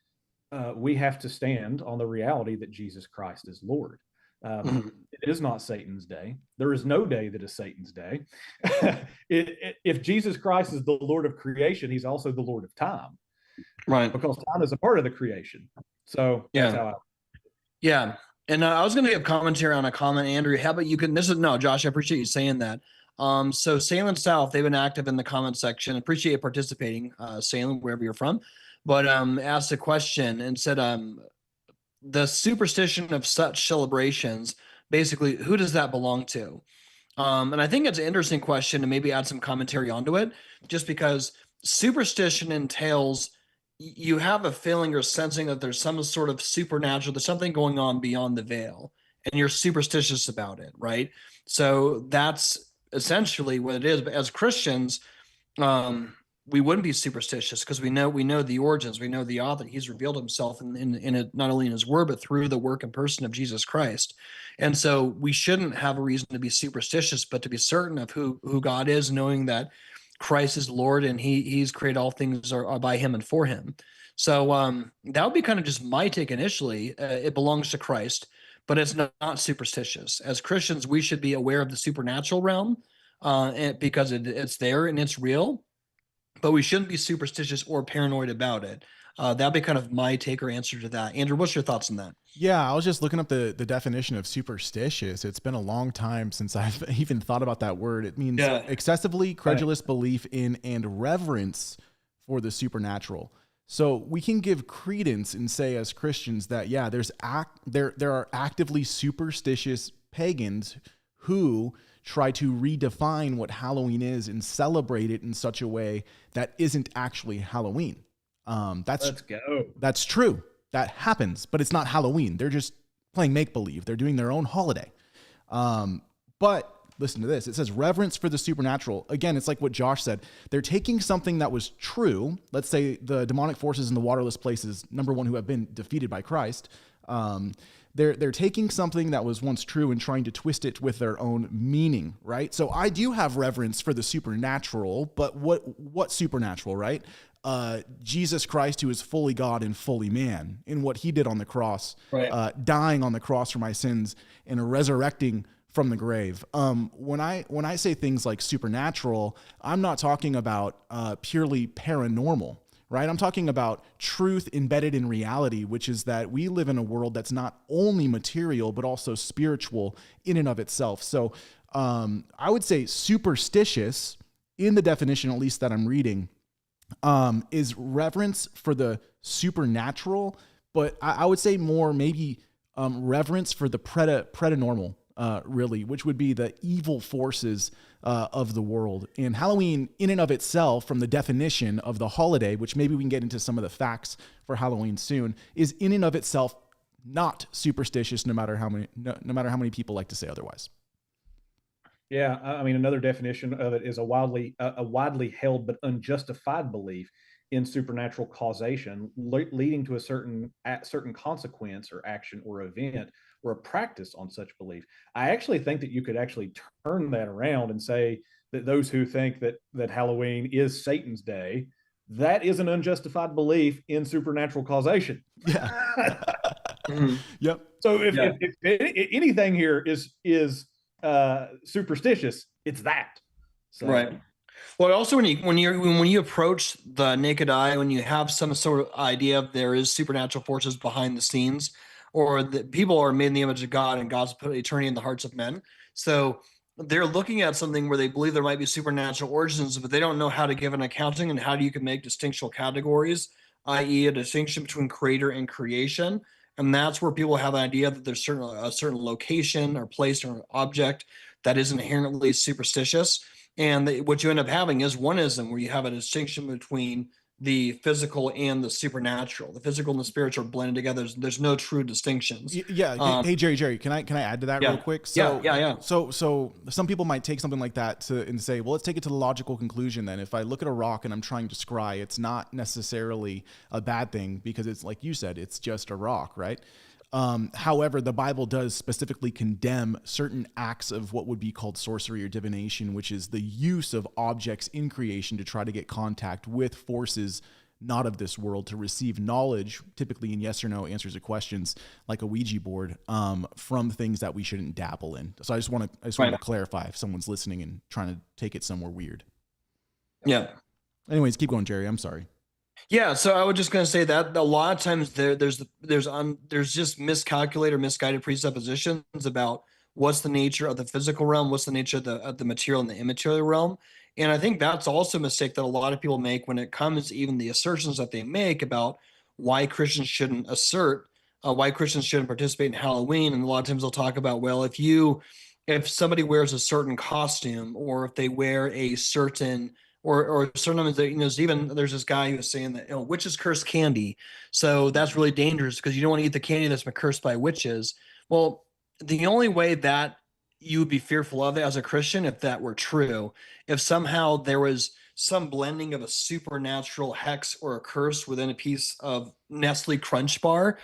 we have to stand on the reality that Jesus Christ is Lord. It is not Satan's day. There is no day that is Satan's day. If Jesus Christ is the Lord of creation, he's also the Lord of time. Right. Because time is a part of the creation. So that's how Yeah. And I was going to give commentary on a comment, Andrew. How about Josh, I appreciate you saying that. So Salem South, they've been active in the comment section. Appreciate you participating, Salem, wherever you're from. But asked a question and said, the superstition of such celebrations, basically, who does that belong to? And I think it's an interesting question, and maybe add some commentary onto it, just because superstition entails you have a feeling or sensing that there's some sort of supernatural, there's something going on beyond the veil, and you're superstitious about it, right? So that's essentially what it is. But as Christians, we wouldn't be superstitious because we know the origins, we know the author. He's revealed himself in it, not only in his word, but through the work and person of Jesus Christ. And so we shouldn't have a reason to be superstitious, but to be certain of who God is, knowing that Christ is Lord and he's created all things are by him and for him. So that would be kind of just my take initially. It belongs to Christ, but it's not superstitious. As Christians, we should be aware of the supernatural realm because it's there and it's real. but we shouldn't be superstitious or paranoid about it. That'd be kind of my take or answer to that. Andrew, what's your thoughts on that? Yeah, I was just looking up the definition of superstitious. It's been a long time since I've even thought about that word. It means excessively credulous belief in and reverence for the supernatural. So we can give credence and say as Christians that, yeah, there are actively superstitious pagans who try to redefine what Halloween is and celebrate it in such a way that isn't actually Halloween. Let's go. That's true. That happens, but it's not Halloween. They're just playing make-believe. They're doing their own holiday. But listen to this. It says reverence for the supernatural. Again, it's like what Josh said. They're taking something that was true. Let's say the demonic forces in the waterless places, number one, who have been defeated by Christ. They're taking something that was once true and trying to twist it with their own meaning, right? So I do have reverence for the supernatural, but what supernatural, right? Jesus Christ, who is fully God and fully man, in what he did on the cross, right. Dying on the cross for my sins and resurrecting from the grave. When I say things like supernatural, I'm not talking about purely paranormal, right? I'm talking about truth embedded in reality, which is that we live in a world that's not only material, but also spiritual in and of itself. So I would say superstitious, in the definition, at least that I'm reading, is reverence for the supernatural, but I would say more maybe reverence for the predanormal, really, which would be the evil forces of the world. And Halloween, in and of itself, from the definition of the holiday, which maybe we can get into some of the facts for Halloween soon, is in and of itself not superstitious, no matter how many people like to say otherwise. Yeah, I mean, another definition of it is a widely held but unjustified belief in supernatural causation, leading to a certain consequence or action or event or a practice on such belief. I actually think that you could actually turn that around and say that those who think that Halloween is Satan's day, that is an unjustified belief in supernatural causation. Yeah. Yep. So if anything here is superstitious, it's that. So. Right. Well, also when you approach the naked eye, when you have some sort of idea of there is supernatural forces behind the scenes, or that people are made in the image of God and God's put eternity in the hearts of men. So they're looking at something where they believe there might be supernatural origins, but they don't know how to give an accounting and how you can make distinctual categories, i.e. a distinction between creator and creation. And that's where people have an idea that there's a certain location or place or object that is inherently superstitious. And what you end up having is oneism, where you have a distinction between the physical and the supernatural. The physical and the spiritual are blended together. There's no true distinctions. Yeah. Hey, Jerry, can I add to that real quick? So, yeah. So some people might take something like that and say, well, let's take it to the logical conclusion then. If I look at a rock and I'm trying to scry, it's not necessarily a bad thing because it's like you said, it's just a rock, right? However, the Bible does specifically condemn certain acts of what would be called sorcery or divination, which is the use of objects in creation to try to get contact with forces not of this world, to receive knowledge, typically in yes or no answers to questions, like a Ouija board, from things that we shouldn't dabble in. So I just want to clarify if someone's listening and trying to take it somewhere weird. Yeah. Anyways, keep going, Jerry. I'm sorry. Yeah, so I was just going to say that a lot of times there's just miscalculated or misguided presuppositions about what's the nature of the physical realm, what's the nature of the material and the immaterial realm. And I think that's also a mistake that a lot of people make when it comes to even the assertions that they make about why Christians shouldn't why Christians shouldn't participate in Halloween. And a lot of times they'll talk about, well, if somebody wears a certain costume, or if they wear a certain or certain, there's this guy who was saying that, witches curse candy. So that's really dangerous because you don't want to eat the candy that's been cursed by witches. Well, the only way that you would be fearful of it as a Christian, if that were true, if somehow there was some blending of a supernatural hex or a curse within a piece of Nestle Crunch bar,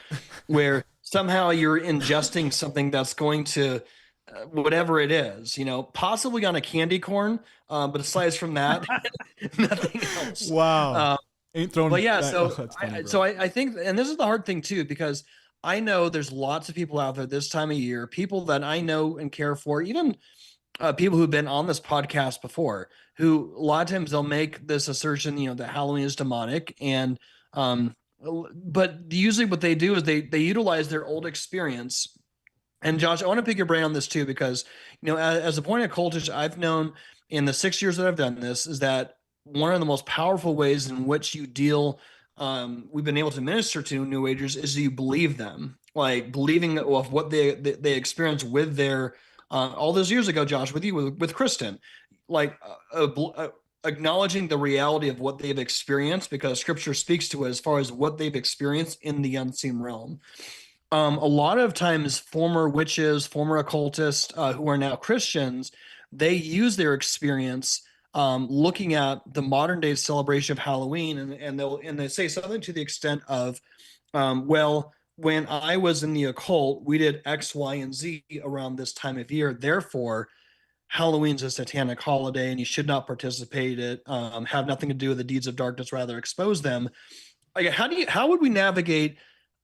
where somehow you're ingesting something that's going to, whatever it is, possibly on a candy corn, but aside from that, nothing else. Wow. Ain't throwing. But yeah, funny, I think, and this is the hard thing too, because I know there's lots of people out there this time of year, people that I know and care for, even people who've been on this podcast before, who a lot of times they'll make this assertion, that Halloween is demonic, and but usually what they do is they utilize their old experience. And Josh, I want to pick your brain on this too, because as a point of cultish, I've known in the 6 years that I've done this is that one of the most powerful ways in which you deal, we've been able to minister to New Agers is you believe them, like believing of what they experience with their all those years ago, Josh, with you with Kristen, like acknowledging the reality of what they've experienced, because Scripture speaks to it as far as what they've experienced in the unseen realm. A lot of times former witches, former occultists who are now Christians, they use their experience looking at the modern day celebration of Halloween, and they say something to the extent of, well, when I was in the occult, we did X, Y, and Z around this time of year. Therefore, Halloween's a satanic holiday, and you should not participate in it. Have nothing to do with the deeds of darkness, rather expose them. Like, how would we navigate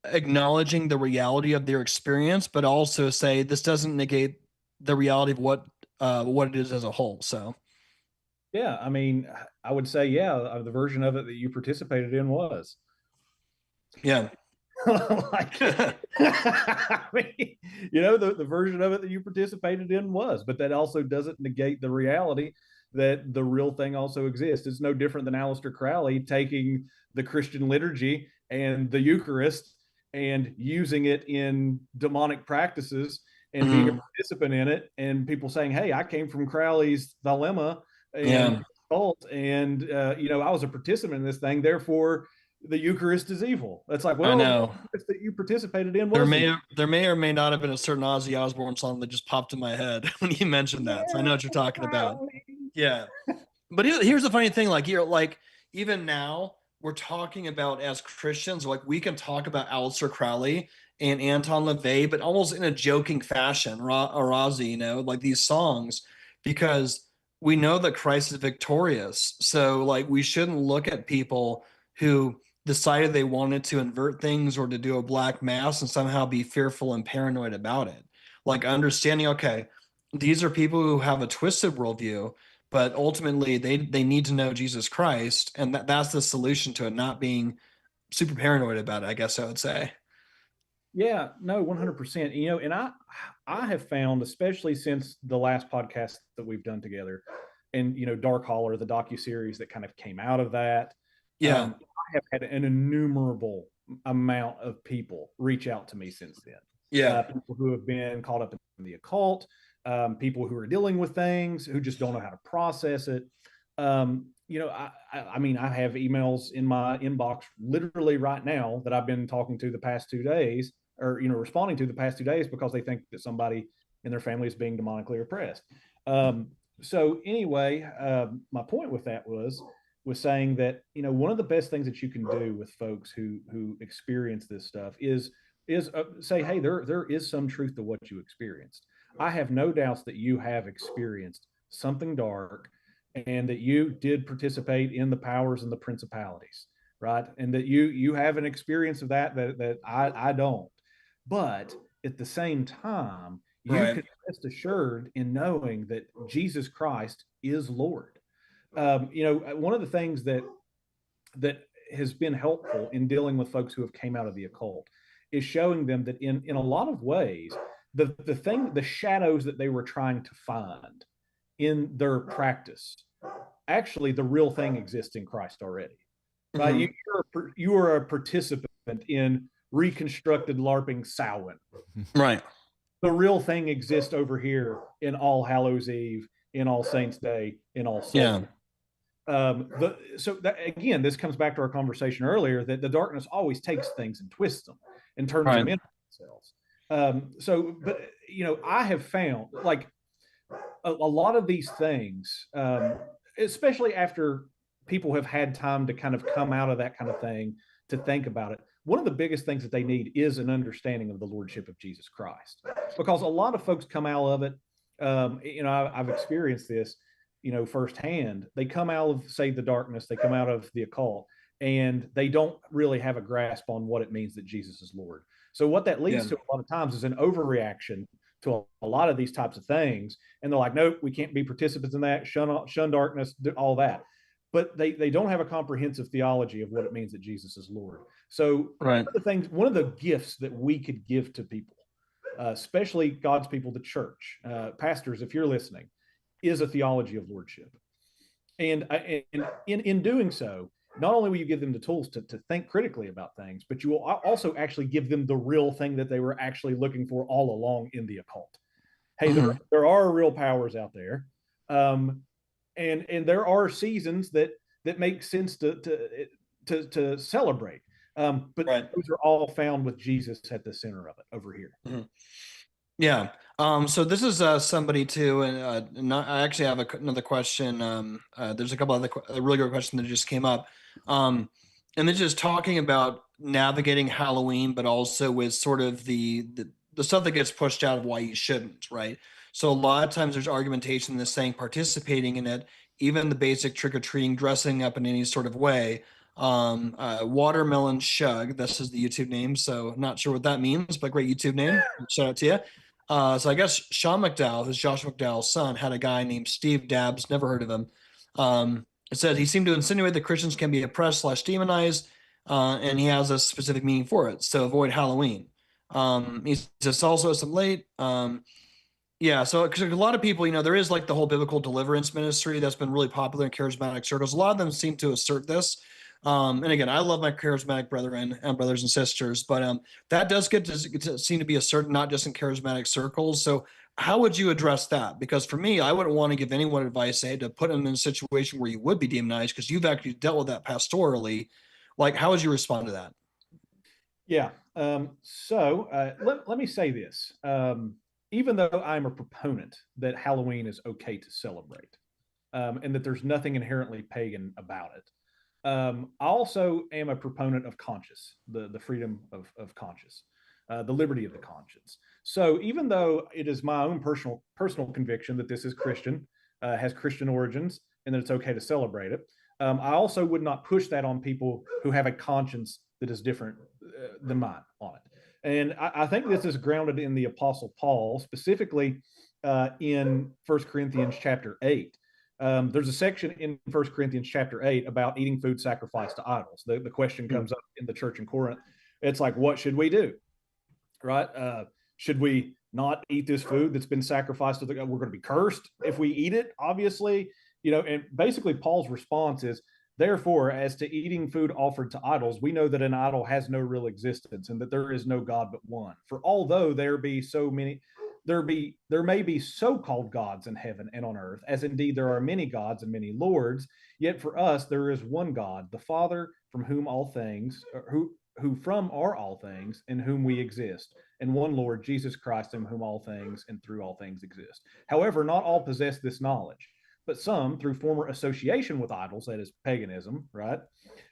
acknowledging the reality of their experience, but also say this doesn't negate the reality of what it is as a whole? So Yeah, I mean, I would say, yeah, the version of it that you participated in was. yeah. Like, I mean, the version of it that you participated in was, but that also doesn't negate the reality that the real thing also exists. It's no different than Aleister Crowley taking the Christian liturgy and the Eucharist and using it in demonic practices and being a participant in it, and people saying, hey, I came from Crowley's Thelema and cult, and I was a participant in this thing, therefore the Eucharist is evil. That's like, well, I know that you participated in there may or may not have been a certain Ozzy Osbourne song that just popped in my head when you mentioned that. So I know what you're talking about. Yeah. But here's the funny thing, like even now we're talking about, as Christians, like we can talk about Aleister Crowley and Anton LaVey, but almost in a joking fashion, or Ozzy, like these songs, because we know that Christ is victorious. So like we shouldn't look at people who decided they wanted to invert things or to do a black mass and somehow be fearful and paranoid about it. Like understanding, okay, these are people who have a twisted worldview, but ultimately they need to know Jesus Christ, and that's the solution to it, not being super paranoid about it, I guess I would say. Yeah, no, 100%. And I have found, especially since the last podcast that we've done together, and Dark Holler, the docuseries that kind of came out of that. Yeah. I have had an innumerable amount of people reach out to me since then. Yeah. People who have been caught up in the occult, people who are dealing with things, who just don't know how to process it. I mean, I have emails in my inbox literally right now that I've been talking to the past 2 days, or responding to the past 2 days, because they think that somebody in their family is being demonically oppressed. So anyway, my point with that was saying that one of the best things that you can do with folks who experience this stuff is say, hey, there is some truth to what you experienced. I have no doubts that you have experienced something dark, and that you did participate in the powers and the principalities, right? And that you have an experience of that I don't. But at the same time, you can rest assured in knowing that Jesus Christ is Lord. One of the things that has been helpful in dealing with folks who have came out of the occult is showing them that in a lot of ways, the shadows that they were trying to find in their practice, actually the real thing exists in Christ already. Right? Mm-hmm. You are a participant in reconstructed LARPing Samhain. Right. The real thing exists over here in All Hallows Eve, in All Saints Day, in All Souls. Yeah. Again, this comes back to our conversation earlier, that the darkness always takes things and twists them and turns them into themselves. I have found, like, a lot of these things, especially after people have had time to kind of come out of that kind of thing, to think about it, one of the biggest things that they need is an understanding of the lordship of Jesus Christ, because a lot of folks come out of it. I've experienced this, firsthand. They come out of, say, the darkness, they come out of the occult, and they don't really have a grasp on what it means that Jesus is Lord. So what that leads to a lot of times is an overreaction to a lot of these types of things, and they're like, nope, we can't be participants in that. Shun darkness, all that. But they don't have a comprehensive theology of what it means that Jesus is Lord. So Right. one of the gifts that we could give to people, especially God's people, the church, pastors, if you're listening, is a theology of lordship. And in doing so, not only will you give them the tools to think critically about things, but you will also actually give them the real thing that they were actually looking for all along in the occult. Hey, there are real powers out there, and there are seasons that make sense to celebrate. But those are all found with Jesus at the center of it over here. Yeah. So this is somebody too, and I actually have another question. There's a couple other really good questions that just came up, and then just talking about navigating Halloween, but also with sort of the stuff that gets pushed out of why you shouldn't, right? So a lot of times there's argumentation that's saying participating in it, even the basic trick or treating, dressing up in any sort of way. Watermelon Shug, this is the YouTube name, so not sure what that means, but great YouTube name. Shout out to you. So I guess Sean McDowell, who's Josh McDowell's son, had a guy named Steve Dabbs, never heard of him. It said he seemed to insinuate that Christians can be oppressed / demonized, and he has a specific meaning for it. So avoid Halloween. He's just also some late. Yeah, so because a lot of people, there is like the whole biblical deliverance ministry that's been really popular in charismatic circles. A lot of them seem to assert this. And again, I love my charismatic brethren and brothers and sisters, but that does get to seem to be asserted not just in charismatic circles. So how would you address that? Because for me, I wouldn't want to give anyone advice, say, to put them in a situation where you would be demonized because you've actually dealt with that pastorally. Like, how would you respond to that? Yeah. Let me say this. Even though I'm a proponent that Halloween is okay to celebrate, and that there's nothing inherently pagan about it, I also am a proponent of conscience, the freedom of conscience, the liberty of the conscience. So even though it is my own personal conviction that this is Christian, has Christian origins, and that it's okay to celebrate it, I also would not push that on people who have a conscience that is different than mine on it. And I think this is grounded in the Apostle Paul, specifically in 1 Corinthians chapter 8. There's a section in 1 Corinthians chapter 8 about eating food sacrificed to idols. The question comes up in the church in Corinth. It's like, what should we do? Right? Should we not eat this food that's been sacrificed to the God? We're going to be cursed if we eat it, obviously. And basically Paul's response is, therefore, as to eating food offered to idols, we know that an idol has no real existence and that there is no God but one. For although there be so many, there may be so-called gods in heaven and on earth, as indeed there are many gods and many lords, yet for us there is one God, the Father, from whom all things, who from are all things, in whom we exist, and one Lord, Jesus Christ, in whom all things and through all things exist. However, not all possess this knowledge, but some, through former association with idols, that is paganism, right?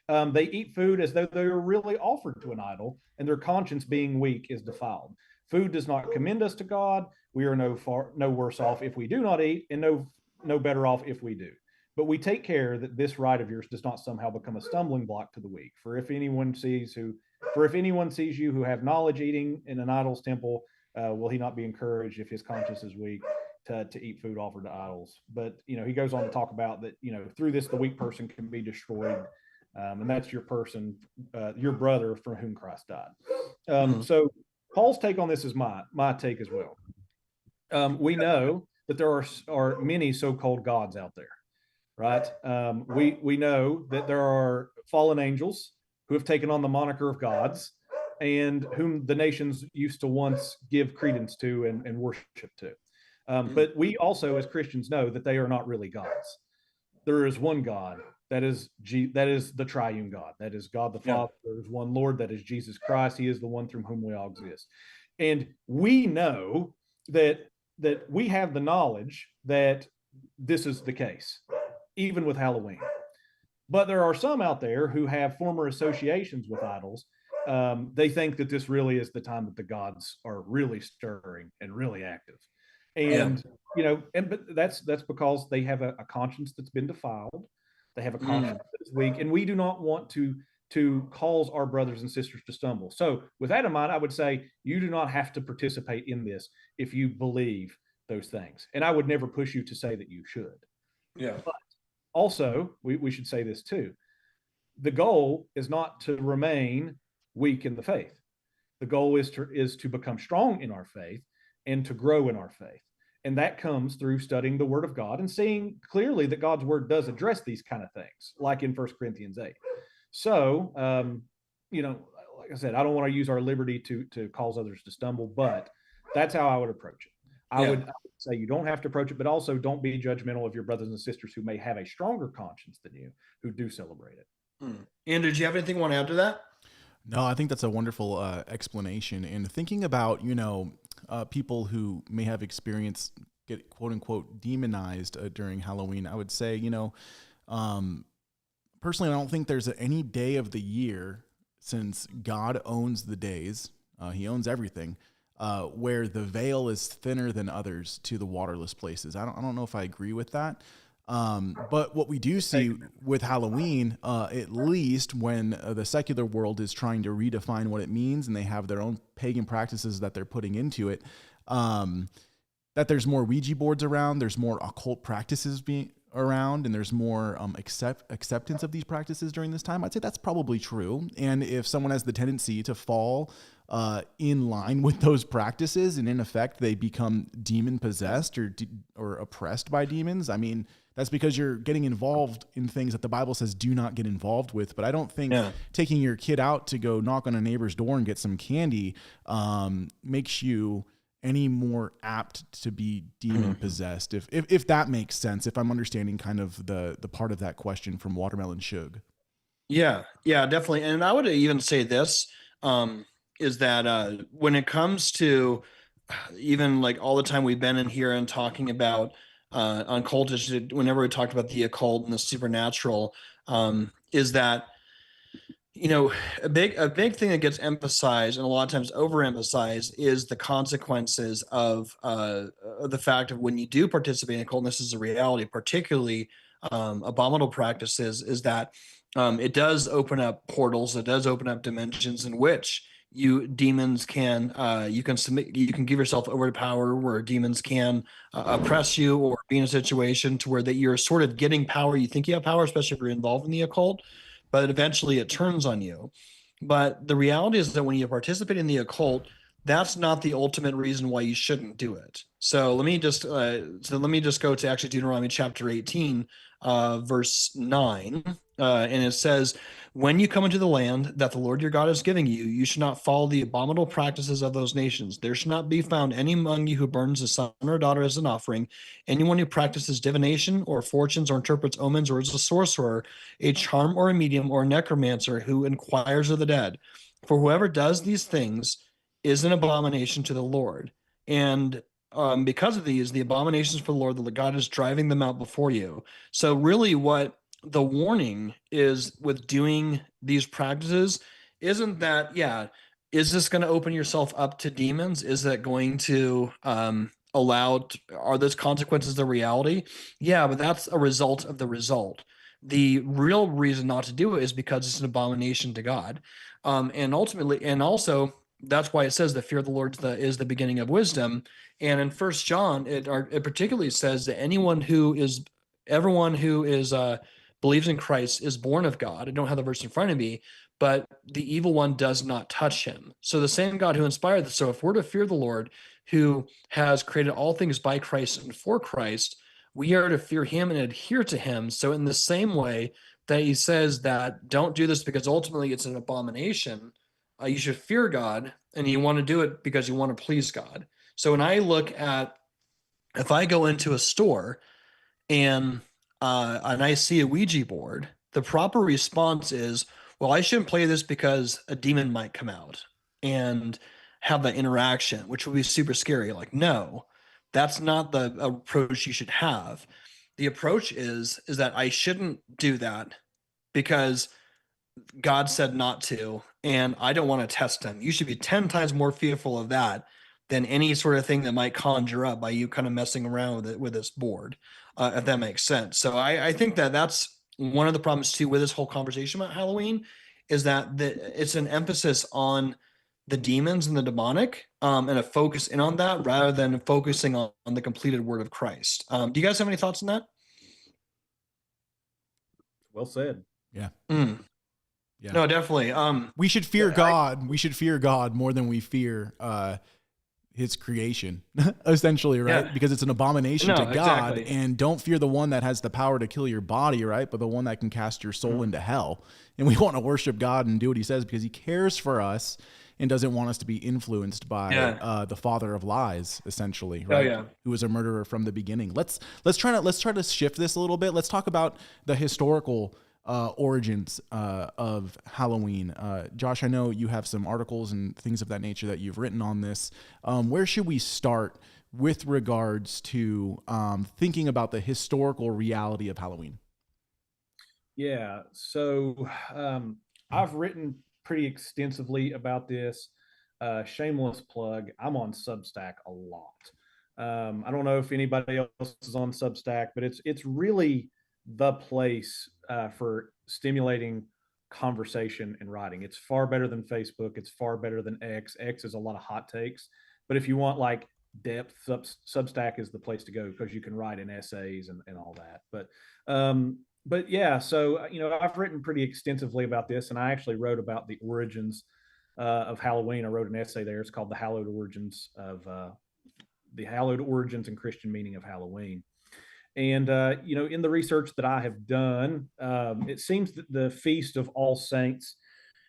They eat food as though they were really offered to an idol, and their conscience, being weak, is defiled. Food does not commend us to God. We are no worse off if we do not eat, and no better off if we do. But we take care that this right of yours does not somehow become a stumbling block to the weak. For if anyone sees you who have knowledge eating in an idol's temple, will he not be encouraged if his conscience is weak to eat food offered to idols? But he goes on to talk about that through this the weak person can be destroyed, and that's your person, your brother from whom Christ died. So Paul's take on this is my take as well. We know that there are many so-called gods out there, right? We know that there are fallen angels who have taken on the moniker of gods, and whom the nations used to once give credence to and worship to. But we also, as Christians, know that they are not really gods. There is one God, that is the triune God. That is God the Father. There is one Lord, that is Jesus Christ. He is the one through whom we all exist. And we know that we have the knowledge that this is the case, even with Halloween. But there are some out there who have former associations with idols. They think that this really is the time that the gods are really stirring and really active. And but that's because they have a conscience that's been defiled. They have a conscience that is weak, and we do not want to to cause our brothers and sisters to stumble. So, with that in mind, I would say you do not have to participate in this if you believe those things. And I would never push you to say that you should. Yeah. But also, we should say this too. The goal is not to remain weak in the faith. The goal is to become strong in our faith and to grow in our faith. And that comes through studying the Word of God and seeing clearly that God's Word does address these kind of things, like in 1 Corinthians 8. So, like I said, I don't want to use our liberty to cause others to stumble, but that's how I would approach it. I would say you don't have to approach it, but also don't be judgmental of your brothers and sisters who may have a stronger conscience than you, who do celebrate it. Andrew, did you have anything you want to add to that? No, I think that's a wonderful explanation. And thinking about, people who may have experienced get quote unquote demonized during Halloween, I would say, personally, I don't think there's any day of the year, since God owns the days, he owns everything, where the veil is thinner than others to the waterless places. I don't know if I agree with that. But what we do see with Halloween, at least when the secular world is trying to redefine what it means and they have their own pagan practices that they're putting into it, that there's more Ouija boards around, there's more occult practices being around, and there's more acceptance of these practices during this time. I'd say that's probably true. And if someone has the tendency to fall in line with those practices, and in effect they become demon possessed or oppressed by demons, I mean, that's because you're getting involved in things that the Bible says do not get involved with. But I don't think taking your kid out to go knock on a neighbor's door and get some candy makes you any more apt to be demon possessed, if that makes sense, if I'm understanding kind of the part of that question from Watermelon Shug. Yeah, definitely. And I would even say this, is that when it comes to even like all the time we've been in here and talking about on cultish, whenever we talked about the occult and the supernatural, is that a big thing that gets emphasized and a lot of times overemphasized is the consequences of the fact of when you do participate in occult, and this is a reality, particularly abominable practices, is that it does open up portals, it does open up dimensions in which demons can you can give yourself over to power, where demons can oppress you or be in a situation to where that you're sort of getting power. You think you have power, especially if you're involved in the occult, but eventually it turns on you. But the reality is that when you participate in the occult, that's not the ultimate reason why you shouldn't do it. So let me just go to actually Deuteronomy chapter 18, verse 9, and it says, "When you come into the land that the Lord your God is giving you, you should not follow the abominable practices of those nations. There should not be found any among you who burns a son or a daughter as an offering, anyone who practices divination or fortunes or interprets omens or is a sorcerer, a charm or a medium or a necromancer who inquires of the dead. For whoever does these things is an abomination to the Lord." And because of these, the abominations for the Lord, the God is driving them out before you. So really what the warning is with doing these practices isn't that, is this going to open yourself up to demons? Is that going to are those consequences the reality? Yeah, but that's a result of the result. The real reason not to do it is because it's an abomination to God. And ultimately, and also, that's why it says the fear of the Lord is the beginning of wisdom. And in First John, it particularly says that everyone who is believes in Christ is born of God. I don't have the verse in front of me, but the evil one does not touch him. So the same God who inspired this. So if we're to fear the Lord, who has created all things by Christ and for Christ, we are to fear him and adhere to him. So in the same way that he says that don't do this because ultimately it's an abomination, you should fear God, and you want to do it because you want to please God. So when I look at, if I go into a store and I see a Ouija board, the proper response is, well, I shouldn't play this because a demon might come out and have that interaction, which would be super scary. Like, no, that's not the approach you should have. The approach is that I shouldn't do that because God said not to, and I don't want to test him. You should be 10 times more fearful of that than any sort of thing that might conjure up by you kind of messing around with it with this board, if that makes sense. So I think that that's one of the problems too with this whole conversation about Halloween is that it's an emphasis on the demons and the demonic, and a focus in on that rather than focusing on the completed word of Christ. Do you guys have any thoughts on that? Well said. Yeah. Mm. Yeah. No, definitely. We should fear God. We should fear God more than we fear his creation, essentially, right? Yeah. Because it's an abomination No, to God. exactly. And don't fear the one that has the power to kill your body, right? But the one that can cast your soul into hell. And we want to worship God and do what he says because he cares for us and doesn't want us to be influenced by the father of lies, essentially, right? Oh, yeah. Who was a murderer from the beginning. Let's try to shift this a little bit. Let's talk about the historical origins of Halloween. Josh, I know you have some articles and things of that nature that you've written on this. Where should we start with regards to thinking about the historical reality of Halloween? Yeah, so I've written pretty extensively about this. Shameless plug, I'm on Substack a lot. I don't know if anybody else is on Substack, but it's really the place for stimulating conversation and writing. It's far better than Facebook. It's far better than X. X is a lot of hot takes, but if you want like depth, Substack is the place to go because you can write in essays and all that. But yeah, so I've written pretty extensively about this, and I actually wrote about the origins of Halloween. I wrote an essay there. It's called "The Hallowed Origins and Christian Meaning of Halloween." And in the research that I have done, it seems that the Feast of All Saints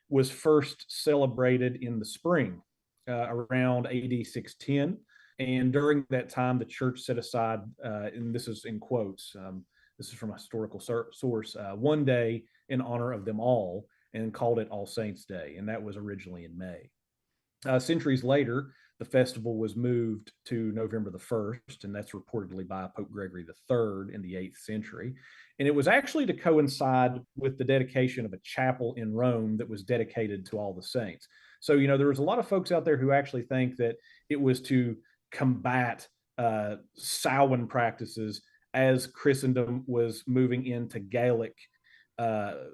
was first celebrated in the spring, around AD 610. And during that time, the church set aside, and this is in quotes, this is from a historical source, one day in honor of them all, and called it All Saints' Day. And that was originally in May. Centuries later, the festival was moved to November the 1st, and that's reportedly by Pope Gregory III in the 8th century. And it was actually to coincide with the dedication of a chapel in Rome that was dedicated to all the saints. So, there was a lot of folks out there who actually think that it was to combat Samhain practices as Christendom was moving into Gaelic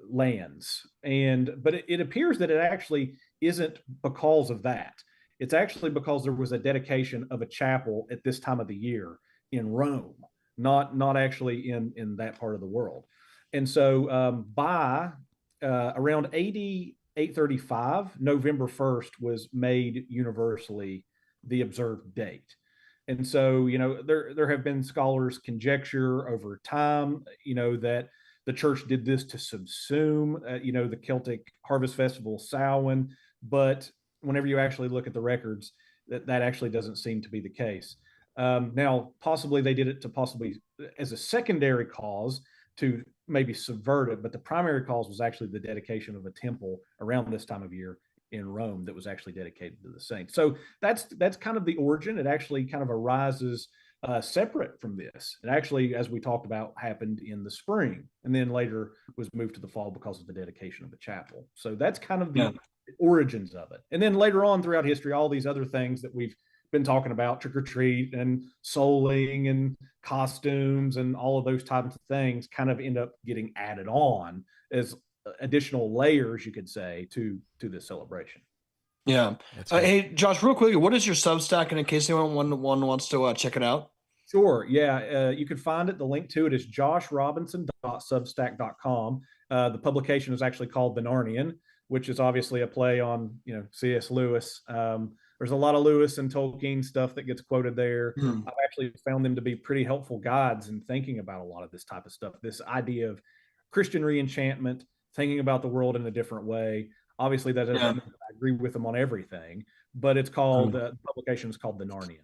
lands. But it appears that it actually isn't because of that. It's actually because there was a dedication of a chapel at this time of the year in Rome, not actually in that part of the world. And so by around AD 835, November 1st was made universally the observed date. And so, there have been scholars conjecture over time, that the church did this to subsume, the Celtic harvest festival, Samhain. But whenever you actually look at the records, that actually doesn't seem to be the case. Now, possibly they did it to possibly as a secondary cause to maybe subvert it, but the primary cause was actually the dedication of a temple around this time of year in Rome that was actually dedicated to the saints. So that's kind of the origin. It actually kind of arises separate from this. It actually, as we talked about, happened in the spring and then later was moved to the fall because of the dedication of the chapel. So that's kind of the origins of it. And then later on throughout history, all these other things that we've been talking about, trick or treat and souling and costumes and all of those types of things kind of end up getting added on as additional layers, you could say, to this celebration. Yeah. Hey, Josh, real quick, what is your Substack? And in case anyone wants to check it out. Sure. Yeah. You can find it. The link to it is joshrobinson.substack.com. The publication is actually called The Narnian, which is obviously a play on, C.S. Lewis. There's a lot of Lewis and Tolkien stuff that gets quoted there. I've actually found them to be pretty helpful guides in thinking about a lot of this type of stuff. This idea of Christian reenchantment, thinking about the world in a different way. Obviously, that doesn't mean I agree with them on everything, but it's called, the publication is called The Narnian.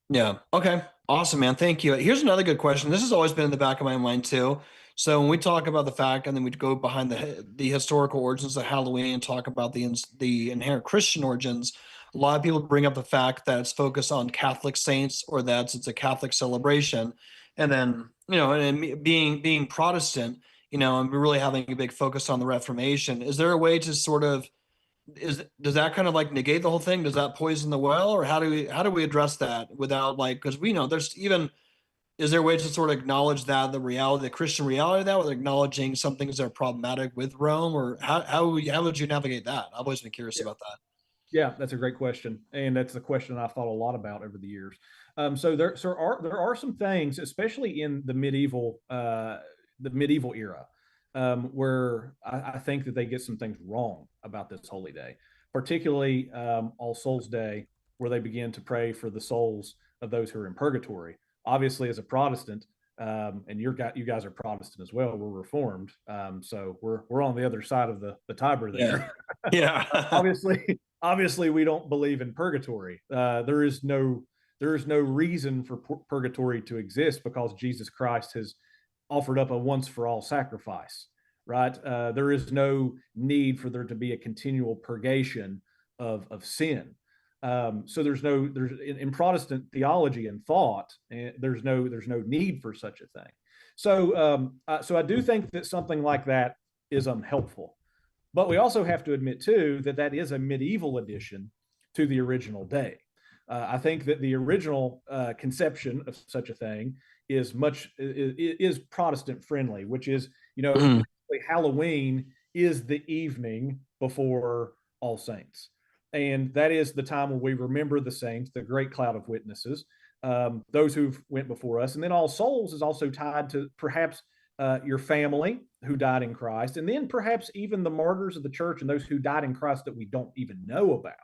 Yeah. Okay. Awesome, man. Thank you. Here's another good question. This has always been in the back of my mind too. So when we talk about the fact, and then we go behind the historical origins of Halloween and talk about the inherent Christian origins, a lot of people bring up the fact that it's focused on Catholic saints or that it's a Catholic celebration, and then and being Protestant, and really having a big focus on the Reformation. Is there a way to sort of does that kind of like negate the whole thing? Does that poison the well, or how do we address that without because we know there's even is there a way to sort of acknowledge that the reality, the Christian reality of that, without acknowledging some things that are problematic with Rome, or how would you navigate that? I've always been curious Yeah. about that. Yeah, that's a great question, and that's the question I've thought a lot about over the years. So there are some things, especially in the medieval era, where I think that they get some things wrong about this holy day, particularly All Souls Day, where they begin to pray for the souls of those who are in purgatory. Obviously, as a Protestant, and you guys are Protestant as well. We're Reformed, so we're on the other side of the Tiber Yeah. there. Yeah. Obviously we don't believe in purgatory. There is no reason for purgatory to exist because Jesus Christ has offered up a once for all sacrifice, right? There is no need for there to be a continual purgation of sin. So there's in Protestant theology and thought, there's no need for such a thing. So I do think that something like that is unhelpful. But we also have to admit, too, that that is a medieval addition to the original day. I think that the original conception of such a thing is Protestant friendly, which is, Mhm. Halloween is the evening before All Saints, and that is the time when we remember the saints, the great cloud of witnesses, those who went before us, and then All Souls is also tied to perhaps your family who died in Christ, and then perhaps even the martyrs of the church and those who died in Christ that we don't even know about,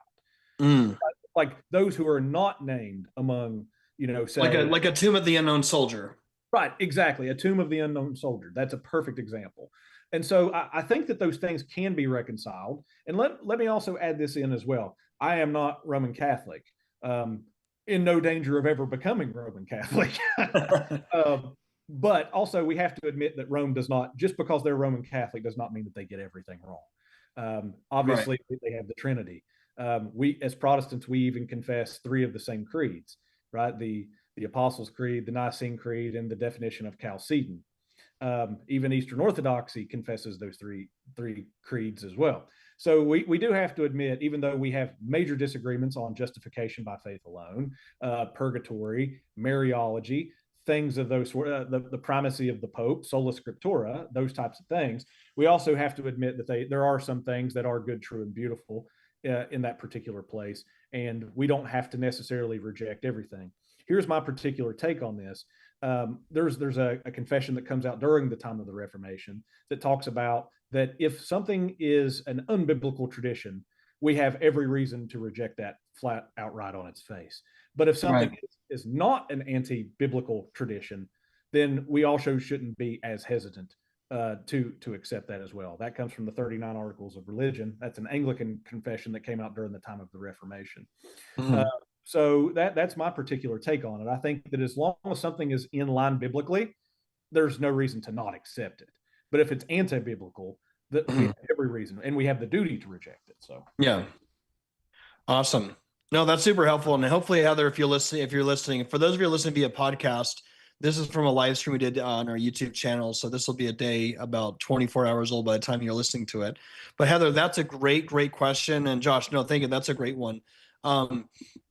Mm. like those who are not named among, say, Like a Tomb of the Unknown Soldier. right, exactly, a tomb of the unknown soldier. That's a perfect example. And so I think that those things can be reconciled. And let me also add this in as well. I am not Roman Catholic, um, in no danger of ever becoming Roman Catholic. um, but also, we have to admit that Rome does not, just because they're Roman Catholic, does not mean that they get everything wrong. Right. Obviously, they have the Trinity. We, as Protestants, we even confess three of the same creeds, right? The Apostles' Creed, the Nicene Creed, and the definition of Chalcedon. Even Eastern Orthodoxy confesses those three creeds as well. So we do have to admit, even though we have major disagreements on justification by faith alone, purgatory, Mariology, things of those the primacy of the Pope, sola scriptura, those types of things, we also have to admit that there are some things that are good, true, and beautiful in that particular place, and we don't have to necessarily reject everything. Here's my particular take on this. There's a confession that comes out during the time of the Reformation that talks about that if something is an unbiblical tradition, we have every reason to reject that flat outright on its face. But if something Right. is not an anti-biblical tradition, then we also shouldn't be as hesitant to accept that as well. That comes from the 39 Articles of Religion. That's an Anglican confession that came out during the time of the Reformation. Uh, Mhm. so that's my particular take on it. I think that as long as something is in line biblically, there's no reason to not accept it. But if it's anti-biblical, that we Mhm. have every reason and we have the duty to reject it. So Yeah. Awesome. No, that's super helpful. And hopefully, Heather, if you're listening, for those of you listening via podcast, this is from a live stream we did on our YouTube channel. So this will be a day about 24 hours old by the time you're listening to it. But Heather, that's a great question. And Josh, no, thank you. That's a great one.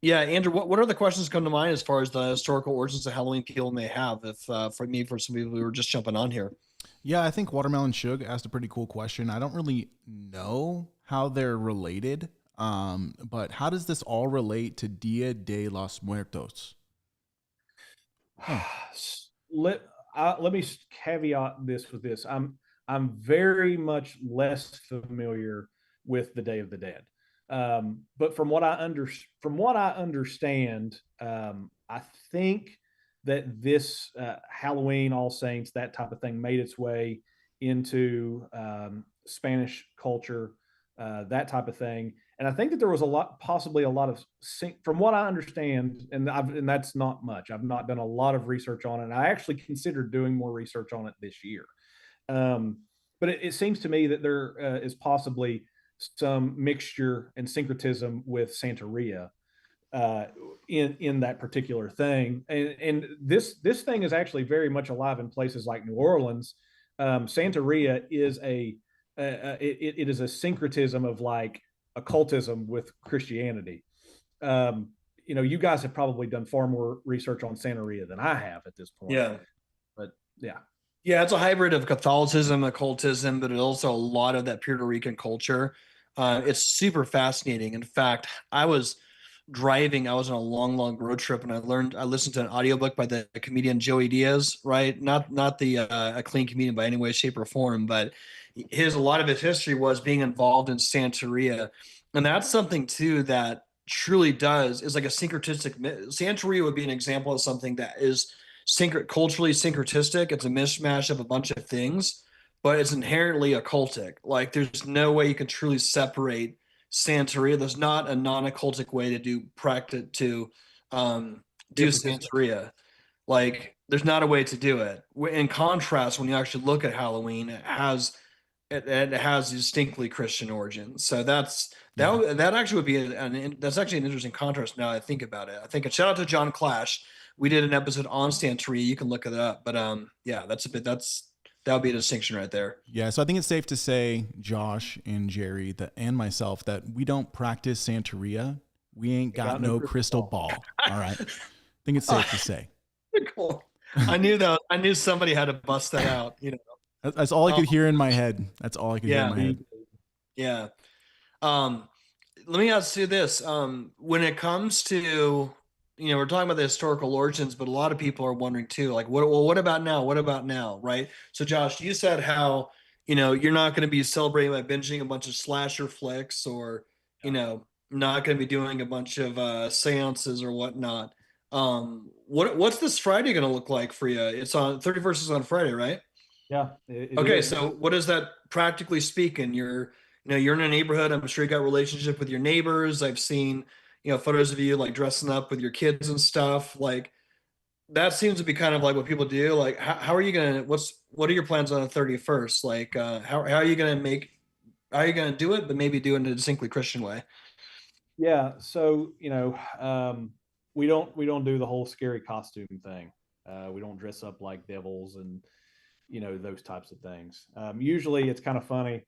Yeah, Andrew, what other questions come to mind as far as the historical origins of Halloween people may have? If for some people who are just jumping on here. Yeah, I think Watermelon Shug asked a pretty cool question. I don't really know how they're related, but how does this all relate to Dia de los Muertos? Huh. let let me caveat this with this. I'm very much less familiar with the Day of the Dead, but from what I understand, I think that this Halloween, All Saints, that type of thing, made its way into Spanish culture, that type of thing. And I think that there was possibly a lot of, from what I understand, and that's not much. I've not done a lot of research on it. And I actually considered doing more research on it this year. Um, but it seems to me that there is possibly some mixture and syncretism with Santeria uh, in that particular thing. And this thing is actually very much alive in places like New Orleans. Santeria is it is a syncretism of like occultism with Christianity. Um, you guys have probably done far more research on Santeria than I have at this point. Yeah. But yeah. Yeah, it's a hybrid of Catholicism, occultism, but it's also a lot of that Puerto Rican culture. It's super fascinating. In fact, I was driving, I was on a long road trip, and I listened to an audiobook by the comedian Joey Diaz, right? Not the a clean comedian by any way, shape, or form, but a lot of his history was being involved in Santeria. And that's something too that truly is like a syncretistic. Santeria would be an example of something that is culturally syncretistic. It's a mishmash of a bunch of things, but it's inherently occultic. Like there's no way you can truly separate Santeria. There's not a non-occultic way to do Santeria. Like there's not a way to do it. In contrast, when you actually look at Halloween, it has distinctly Christian origins. So that actually would be that's actually an interesting contrast now I think about it. I think a shout out to John Clash. We did an episode on Santeria. You can look it up. But yeah, that would be a distinction right there. Yeah, so I think it's safe to say, Josh and Jerry and myself, that we don't practice Santeria. We ain't got no crystal ball. All right. I think it's safe to say. Cool. I knew that. I knew somebody had to bust that out. That's all I could hear in my head. That's all I could hear in my head. Yeah. Let me ask you this. When it comes to, we're talking about the historical origins, but a lot of people are wondering too, like, what about now? What about now? Right. So Josh, you said how, you're not going to be celebrating by binging a bunch of slasher flicks or, not going to be doing a bunch of seances or whatnot. What's this Friday going to look like for you? It's on 31st is on Friday, right? Yeah. Okay. So what does that practically speaking? You're in a neighborhood. I'm sure you got a relationship with your neighbors. I've seen, photos of you like dressing up with your kids and stuff. Like that seems to be kind of like what people do. Like, how are you going to, what are your plans on the 31st? Like, how are you going to do it, but maybe do it in a distinctly Christian way? Yeah. So, we don't do the whole scary costume thing. We don't dress up like devils and, those types of things. Usually it's kind of funny.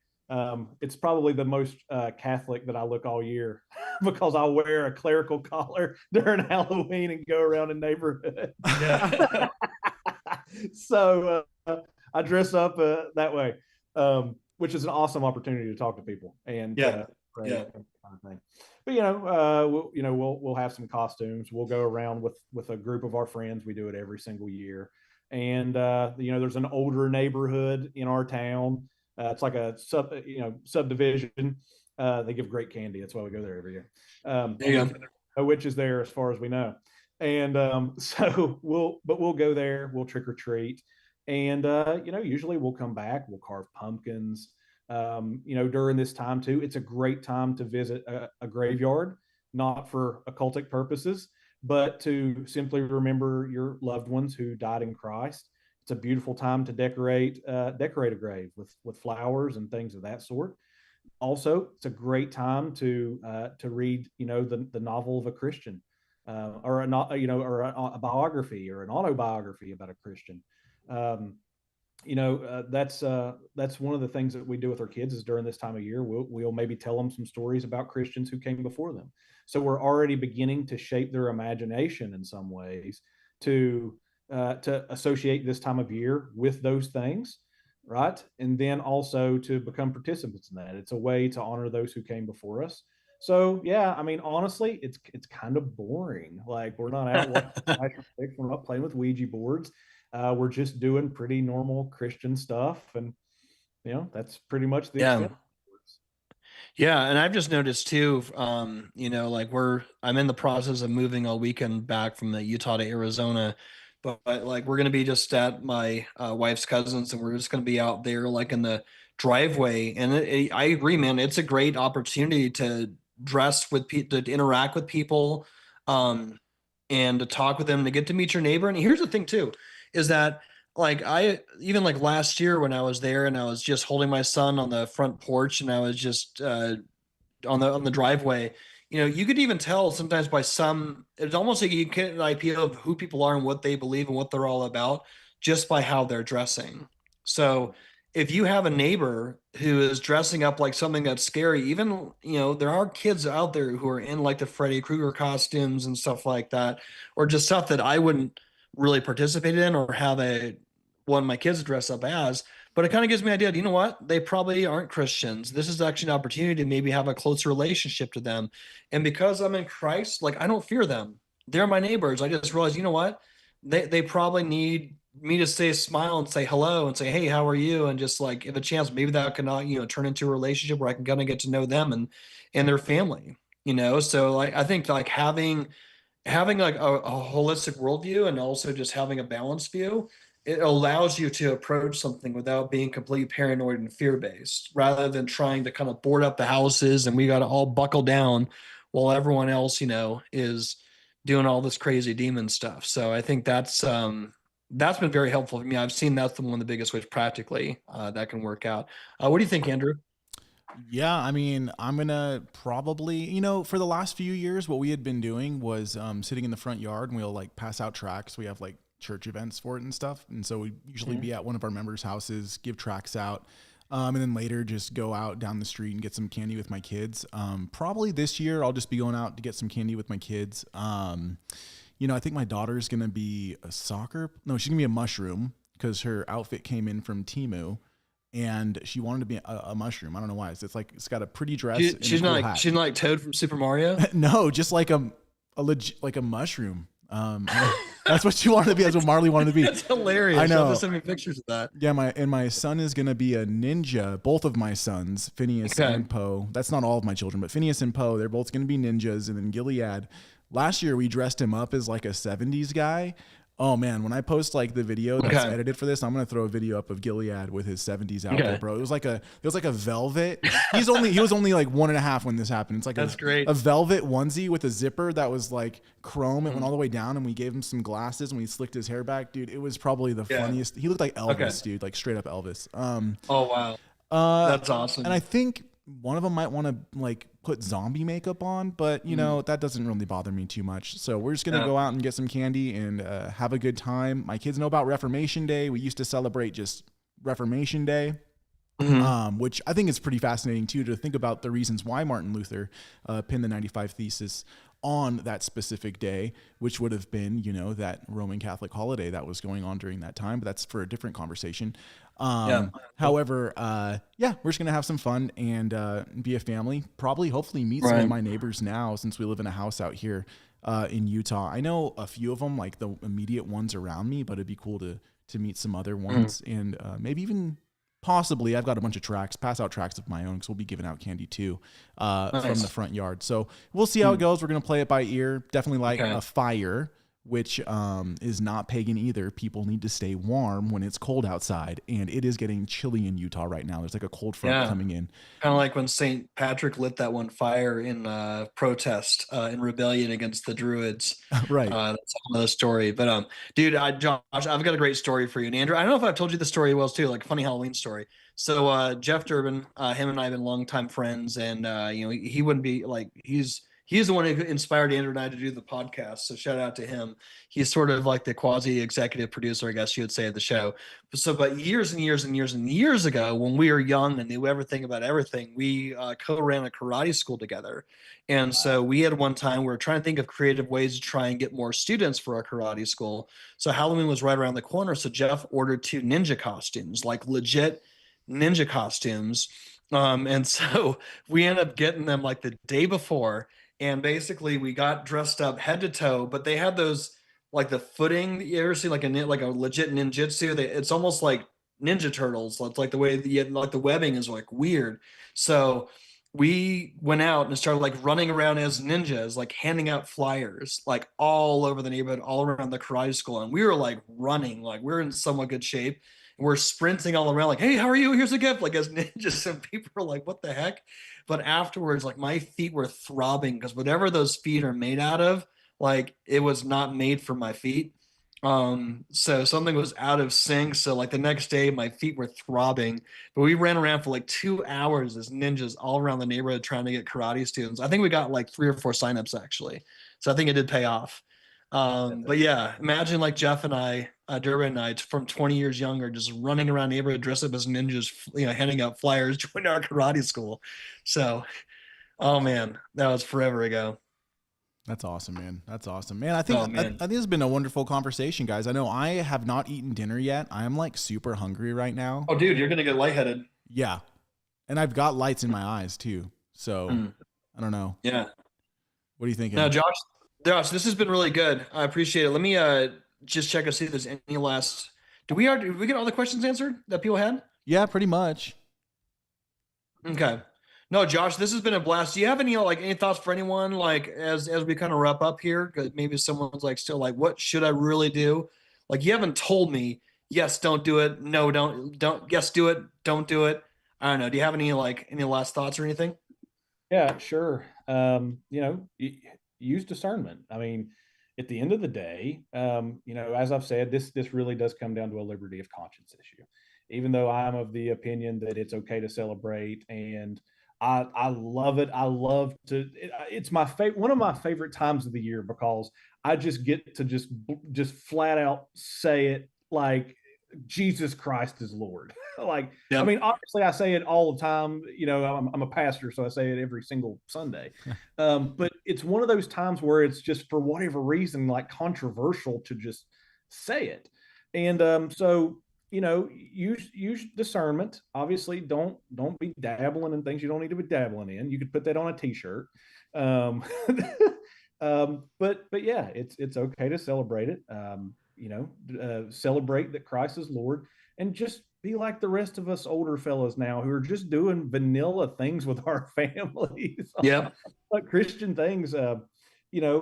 It's probably the most Catholic that I look all year because I'll wear a clerical collar during Halloween and go around the neighborhood. Yeah. So I dress up that way, which is an awesome opportunity to talk to people and pray and kind of thing. But we'll have some costumes. We'll go around with a group of our friends. We do it every single year, and there's an older neighborhood in our town. It's like a subdivision. They give great candy. That's why we go there every year. There you go. No witches there, as far as we know. And so we'll go there. We'll trick or treat, and usually we'll come back. We'll carve pumpkins. During this time too, it's a great time to visit a graveyard, not for occultic purposes, but to simply remember your loved ones who died in Christ. It's a beautiful time to decorate a grave with flowers and things of that sort. Also, it's a great time to read, the novel of a Christian, or a biography or an autobiography about a Christian. That's one of the things that we do with our kids is during this time of year, we'll maybe tell them some stories about Christians who came before them. So we're already beginning to shape their imagination in some ways to associate this time of year with those things, right? And then also to become participants in that. It's a way to honor those who came before us. So yeah, I mean, honestly, it's kind of boring. Like we're not out watching we're not playing with Ouija boards. We're just doing pretty normal Christian stuff, and that's pretty much the extent. Yeah, and I've just noticed too, I'm in the process of moving all weekend back from the Utah to Arizona, but like we're gonna be just at my wife's cousins, and we're just gonna be out there like in the driveway. And I agree, man, it's a great opportunity to dress with people, to interact with people, and to talk with them, to get to meet your neighbor. And here's the thing too, is that like even like last year when I was there and I was just holding my son on the front porch and I was just on the driveway, you could even tell sometimes by it's almost like you get an idea of who people are and what they believe and what they're all about just by how they're dressing. So if you have a neighbor who is dressing up like something that's scary, even, there are kids out there who are in like the Freddy Krueger costumes and stuff like that, or just stuff that I wouldn't really participate in or have one of my kids dress up as. But it kind of gives me an idea, you know what? They probably aren't Christians. This is actually an opportunity to maybe have a closer relationship to them. And because I'm in Christ, like I don't fear them. They're my neighbors. I just realized, you know what? They probably need me to say smile and say hello and say, hey, how are you? And just like if a chance, maybe that can turn into a relationship where I can kind of get to know them and their family, So like I think like having like a holistic worldview and also just having a balanced view, it allows you to approach something without being completely paranoid and fear-based, rather than trying to kind of board up the houses and we got to all buckle down while everyone else, is doing all this crazy demon stuff. So I think that's been very helpful for me. I've seen that's one of the biggest ways practically that can work out. What do you think, Andrew? Yeah, I mean, I'm gonna probably, for the last few years, what we had been doing was sitting in the front yard, and we'll like pass out tracts. We have like church events for it and stuff, and so we usually be at one of our members' houses, give tracts out, and then later just go out down the street and get some candy with my kids. Probably this year, I'll just be going out to get some candy with my kids. I think my daughter's gonna be she's gonna be a mushroom because her outfit came in from Temu. And she wanted to be a mushroom. I don't know why. It's like it's got a pretty dress. She's not like she's not like Toad from Super Mario. No, just like a mushroom. That's what she wanted to be. That's what Marley wanted to be. That's hilarious. I know. Send me pictures of that. Yeah, my son is gonna be a ninja. Both of my sons, Phineas and Poe. That's not all of my children, but Phineas and Poe. They're both gonna be ninjas. And then Gilead. Last year we dressed him up as like a '70s guy. Oh man, when I post like the video that's edited for this, I'm gonna throw a video up of Gilead with his '70s outfit, bro. It was like a velvet. He was only like 1.5 when this happened. It's like that's great. A velvet onesie with a zipper that was like chrome. It went all the way down, and we gave him some glasses and we slicked his hair back, dude. It was probably the funniest. He looked like Elvis, dude, like straight up Elvis. Oh wow, that's awesome. And I think one of them might want to like put zombie makeup on, but that doesn't really bother me too much. So we're just gonna go out and get some candy and have a good time. My kids know about Reformation Day. We used to celebrate just Reformation Day, which I think is pretty fascinating too, to think about the reasons why Martin Luther pinned the 95 Thesis on that specific day, which would have been, that Roman Catholic holiday that was going on during that time. But that's for a different conversation. However, we're just going to have some fun and be a family, hopefully meet some of my neighbors now, since we live in a house out here in Utah. I know a few of them, like the immediate ones around me, but it'd be cool to meet some other ones and maybe even possibly I've got a bunch of pass out tracks of my own, because we'll be giving out candy too from the front yard. So we'll see how it goes. We're going to play it by ear. Definitely light a fire, which is not pagan either. People need to stay warm when it's cold outside, and it is getting chilly in Utah right now. There's like a cold front coming in. Kind of like when St. Patrick lit that one fire in protest in rebellion against the Druids. Right. That's another story. But dude, Josh, I've got a great story for you. And Andrew, I don't know if I've told you the story well too, like a funny Halloween story. So Jeff Durbin, him and I have been longtime friends, and he wouldn't be like He's the one who inspired Andrew and I to do the podcast. So shout out to him. He's sort of like the quasi executive producer, I guess you would say, of the show. So, but years and years and years and years ago, when we were young and knew everything about everything, we co-ran a karate school together. And so we had one time, we were trying to think of creative ways to try and get more students for our karate school. So Halloween was right around the corner. So Jeff ordered 2 ninja costumes, like legit ninja costumes. And so we ended up getting them like the day before. And basically we got dressed up head to toe, but they had those, like the footing, you ever see like a legit ninjutsu? It's almost like Ninja Turtles. It's like the way like the webbing is like weird. So we went out and started like running around as ninjas, like handing out flyers, like all over the neighborhood, all around the karate school. And we were like running, like we're in somewhat good shape. We're sprinting all around like, hey, how are you? Here's a gift, like as ninjas. And people are like, what the heck? But afterwards, like my feet were throbbing, because whatever those feet are made out of, like it was not made for my feet. So something was out of sync. So like the next day, my feet were throbbing, but we ran around for like 2 hours as ninjas all around the neighborhood trying to get karate students. I think we got like 3 or 4 signups actually. So I think it did pay off. But yeah, imagine like Jeff and I, Durbin and I, from 20 years younger, just running around neighborhood dressed up as ninjas, handing out flyers, joining our karate school. So, oh man, that was forever ago. That's awesome, man. That's awesome, man. I think Oh, man. I think it's been a wonderful conversation, guys. I know I have not eaten dinner yet. I am like super hungry right now. Oh, dude, you're gonna get lightheaded. Yeah, and I've got lights in my eyes too. So I don't know. Yeah. What are you thinking? Now, Josh, this has been really good. I appreciate it. Let me just check and see if there's any last. Did we get all the questions answered that people had? Yeah, pretty much. Okay. No, Josh, this has been a blast. Do you have any thoughts for anyone as we kind of wrap up here? Because maybe someone's still what should I really do? You haven't told me. Yes, don't do it. No, don't. Yes, do it. Don't do it. I don't know. Do you have any last thoughts or anything? Yeah, sure. Use discernment. I mean, at the end of the day, as I've said, this really does come down to a liberty of conscience issue. Even though I'm of the opinion that it's okay to celebrate, and I love it. I love to. It's my one of my favorite times of the year, because I just get to just flat out say it, like, Jesus Christ is Lord. Yep. I mean, obviously I say it all the time. I'm a pastor, so I say it every single Sunday. But it's one of those times where it's just, for whatever reason, controversial to just say it. And so, use discernment. Obviously, don't be dabbling in things you don't need to be dabbling in. You could put that on a t-shirt. But yeah, it's okay to celebrate it. Celebrate that Christ is Lord, and just be like the rest of us older fellas now who are just doing vanilla things with our families. Yeah. Like Christian things. I mean,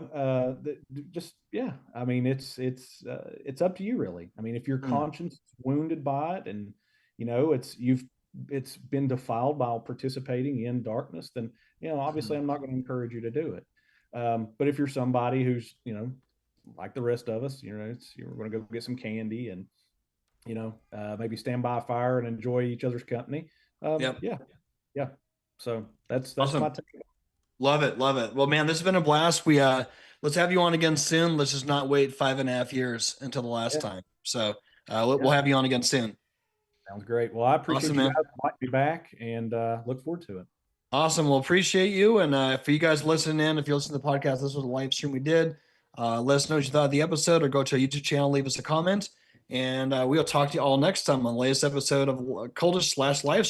it's up to you, really. I mean, if your conscience is wounded by it, and it's been defiled by participating in darkness, then obviously I'm not going to encourage you to do it. But if you're somebody who's like the rest of us, you're going to go get some candy and maybe stand by a fire and enjoy each other's company. Yeah. So that's awesome. My take. Love it. Well, man, this has been a blast. We let's have you on again soon. Let's just not wait 5.5 years until the last time. So we'll have you on again soon. Sounds great. Well, I appreciate you guys. Might be back, and look forward to it. Awesome. Well, appreciate you. And for you guys listening in, if you listen to the podcast, this was a live stream we did. Let us know what you thought of the episode, or go to our YouTube channel, leave us a comment, and we'll talk to you all next time on the latest episode of Cultish /Live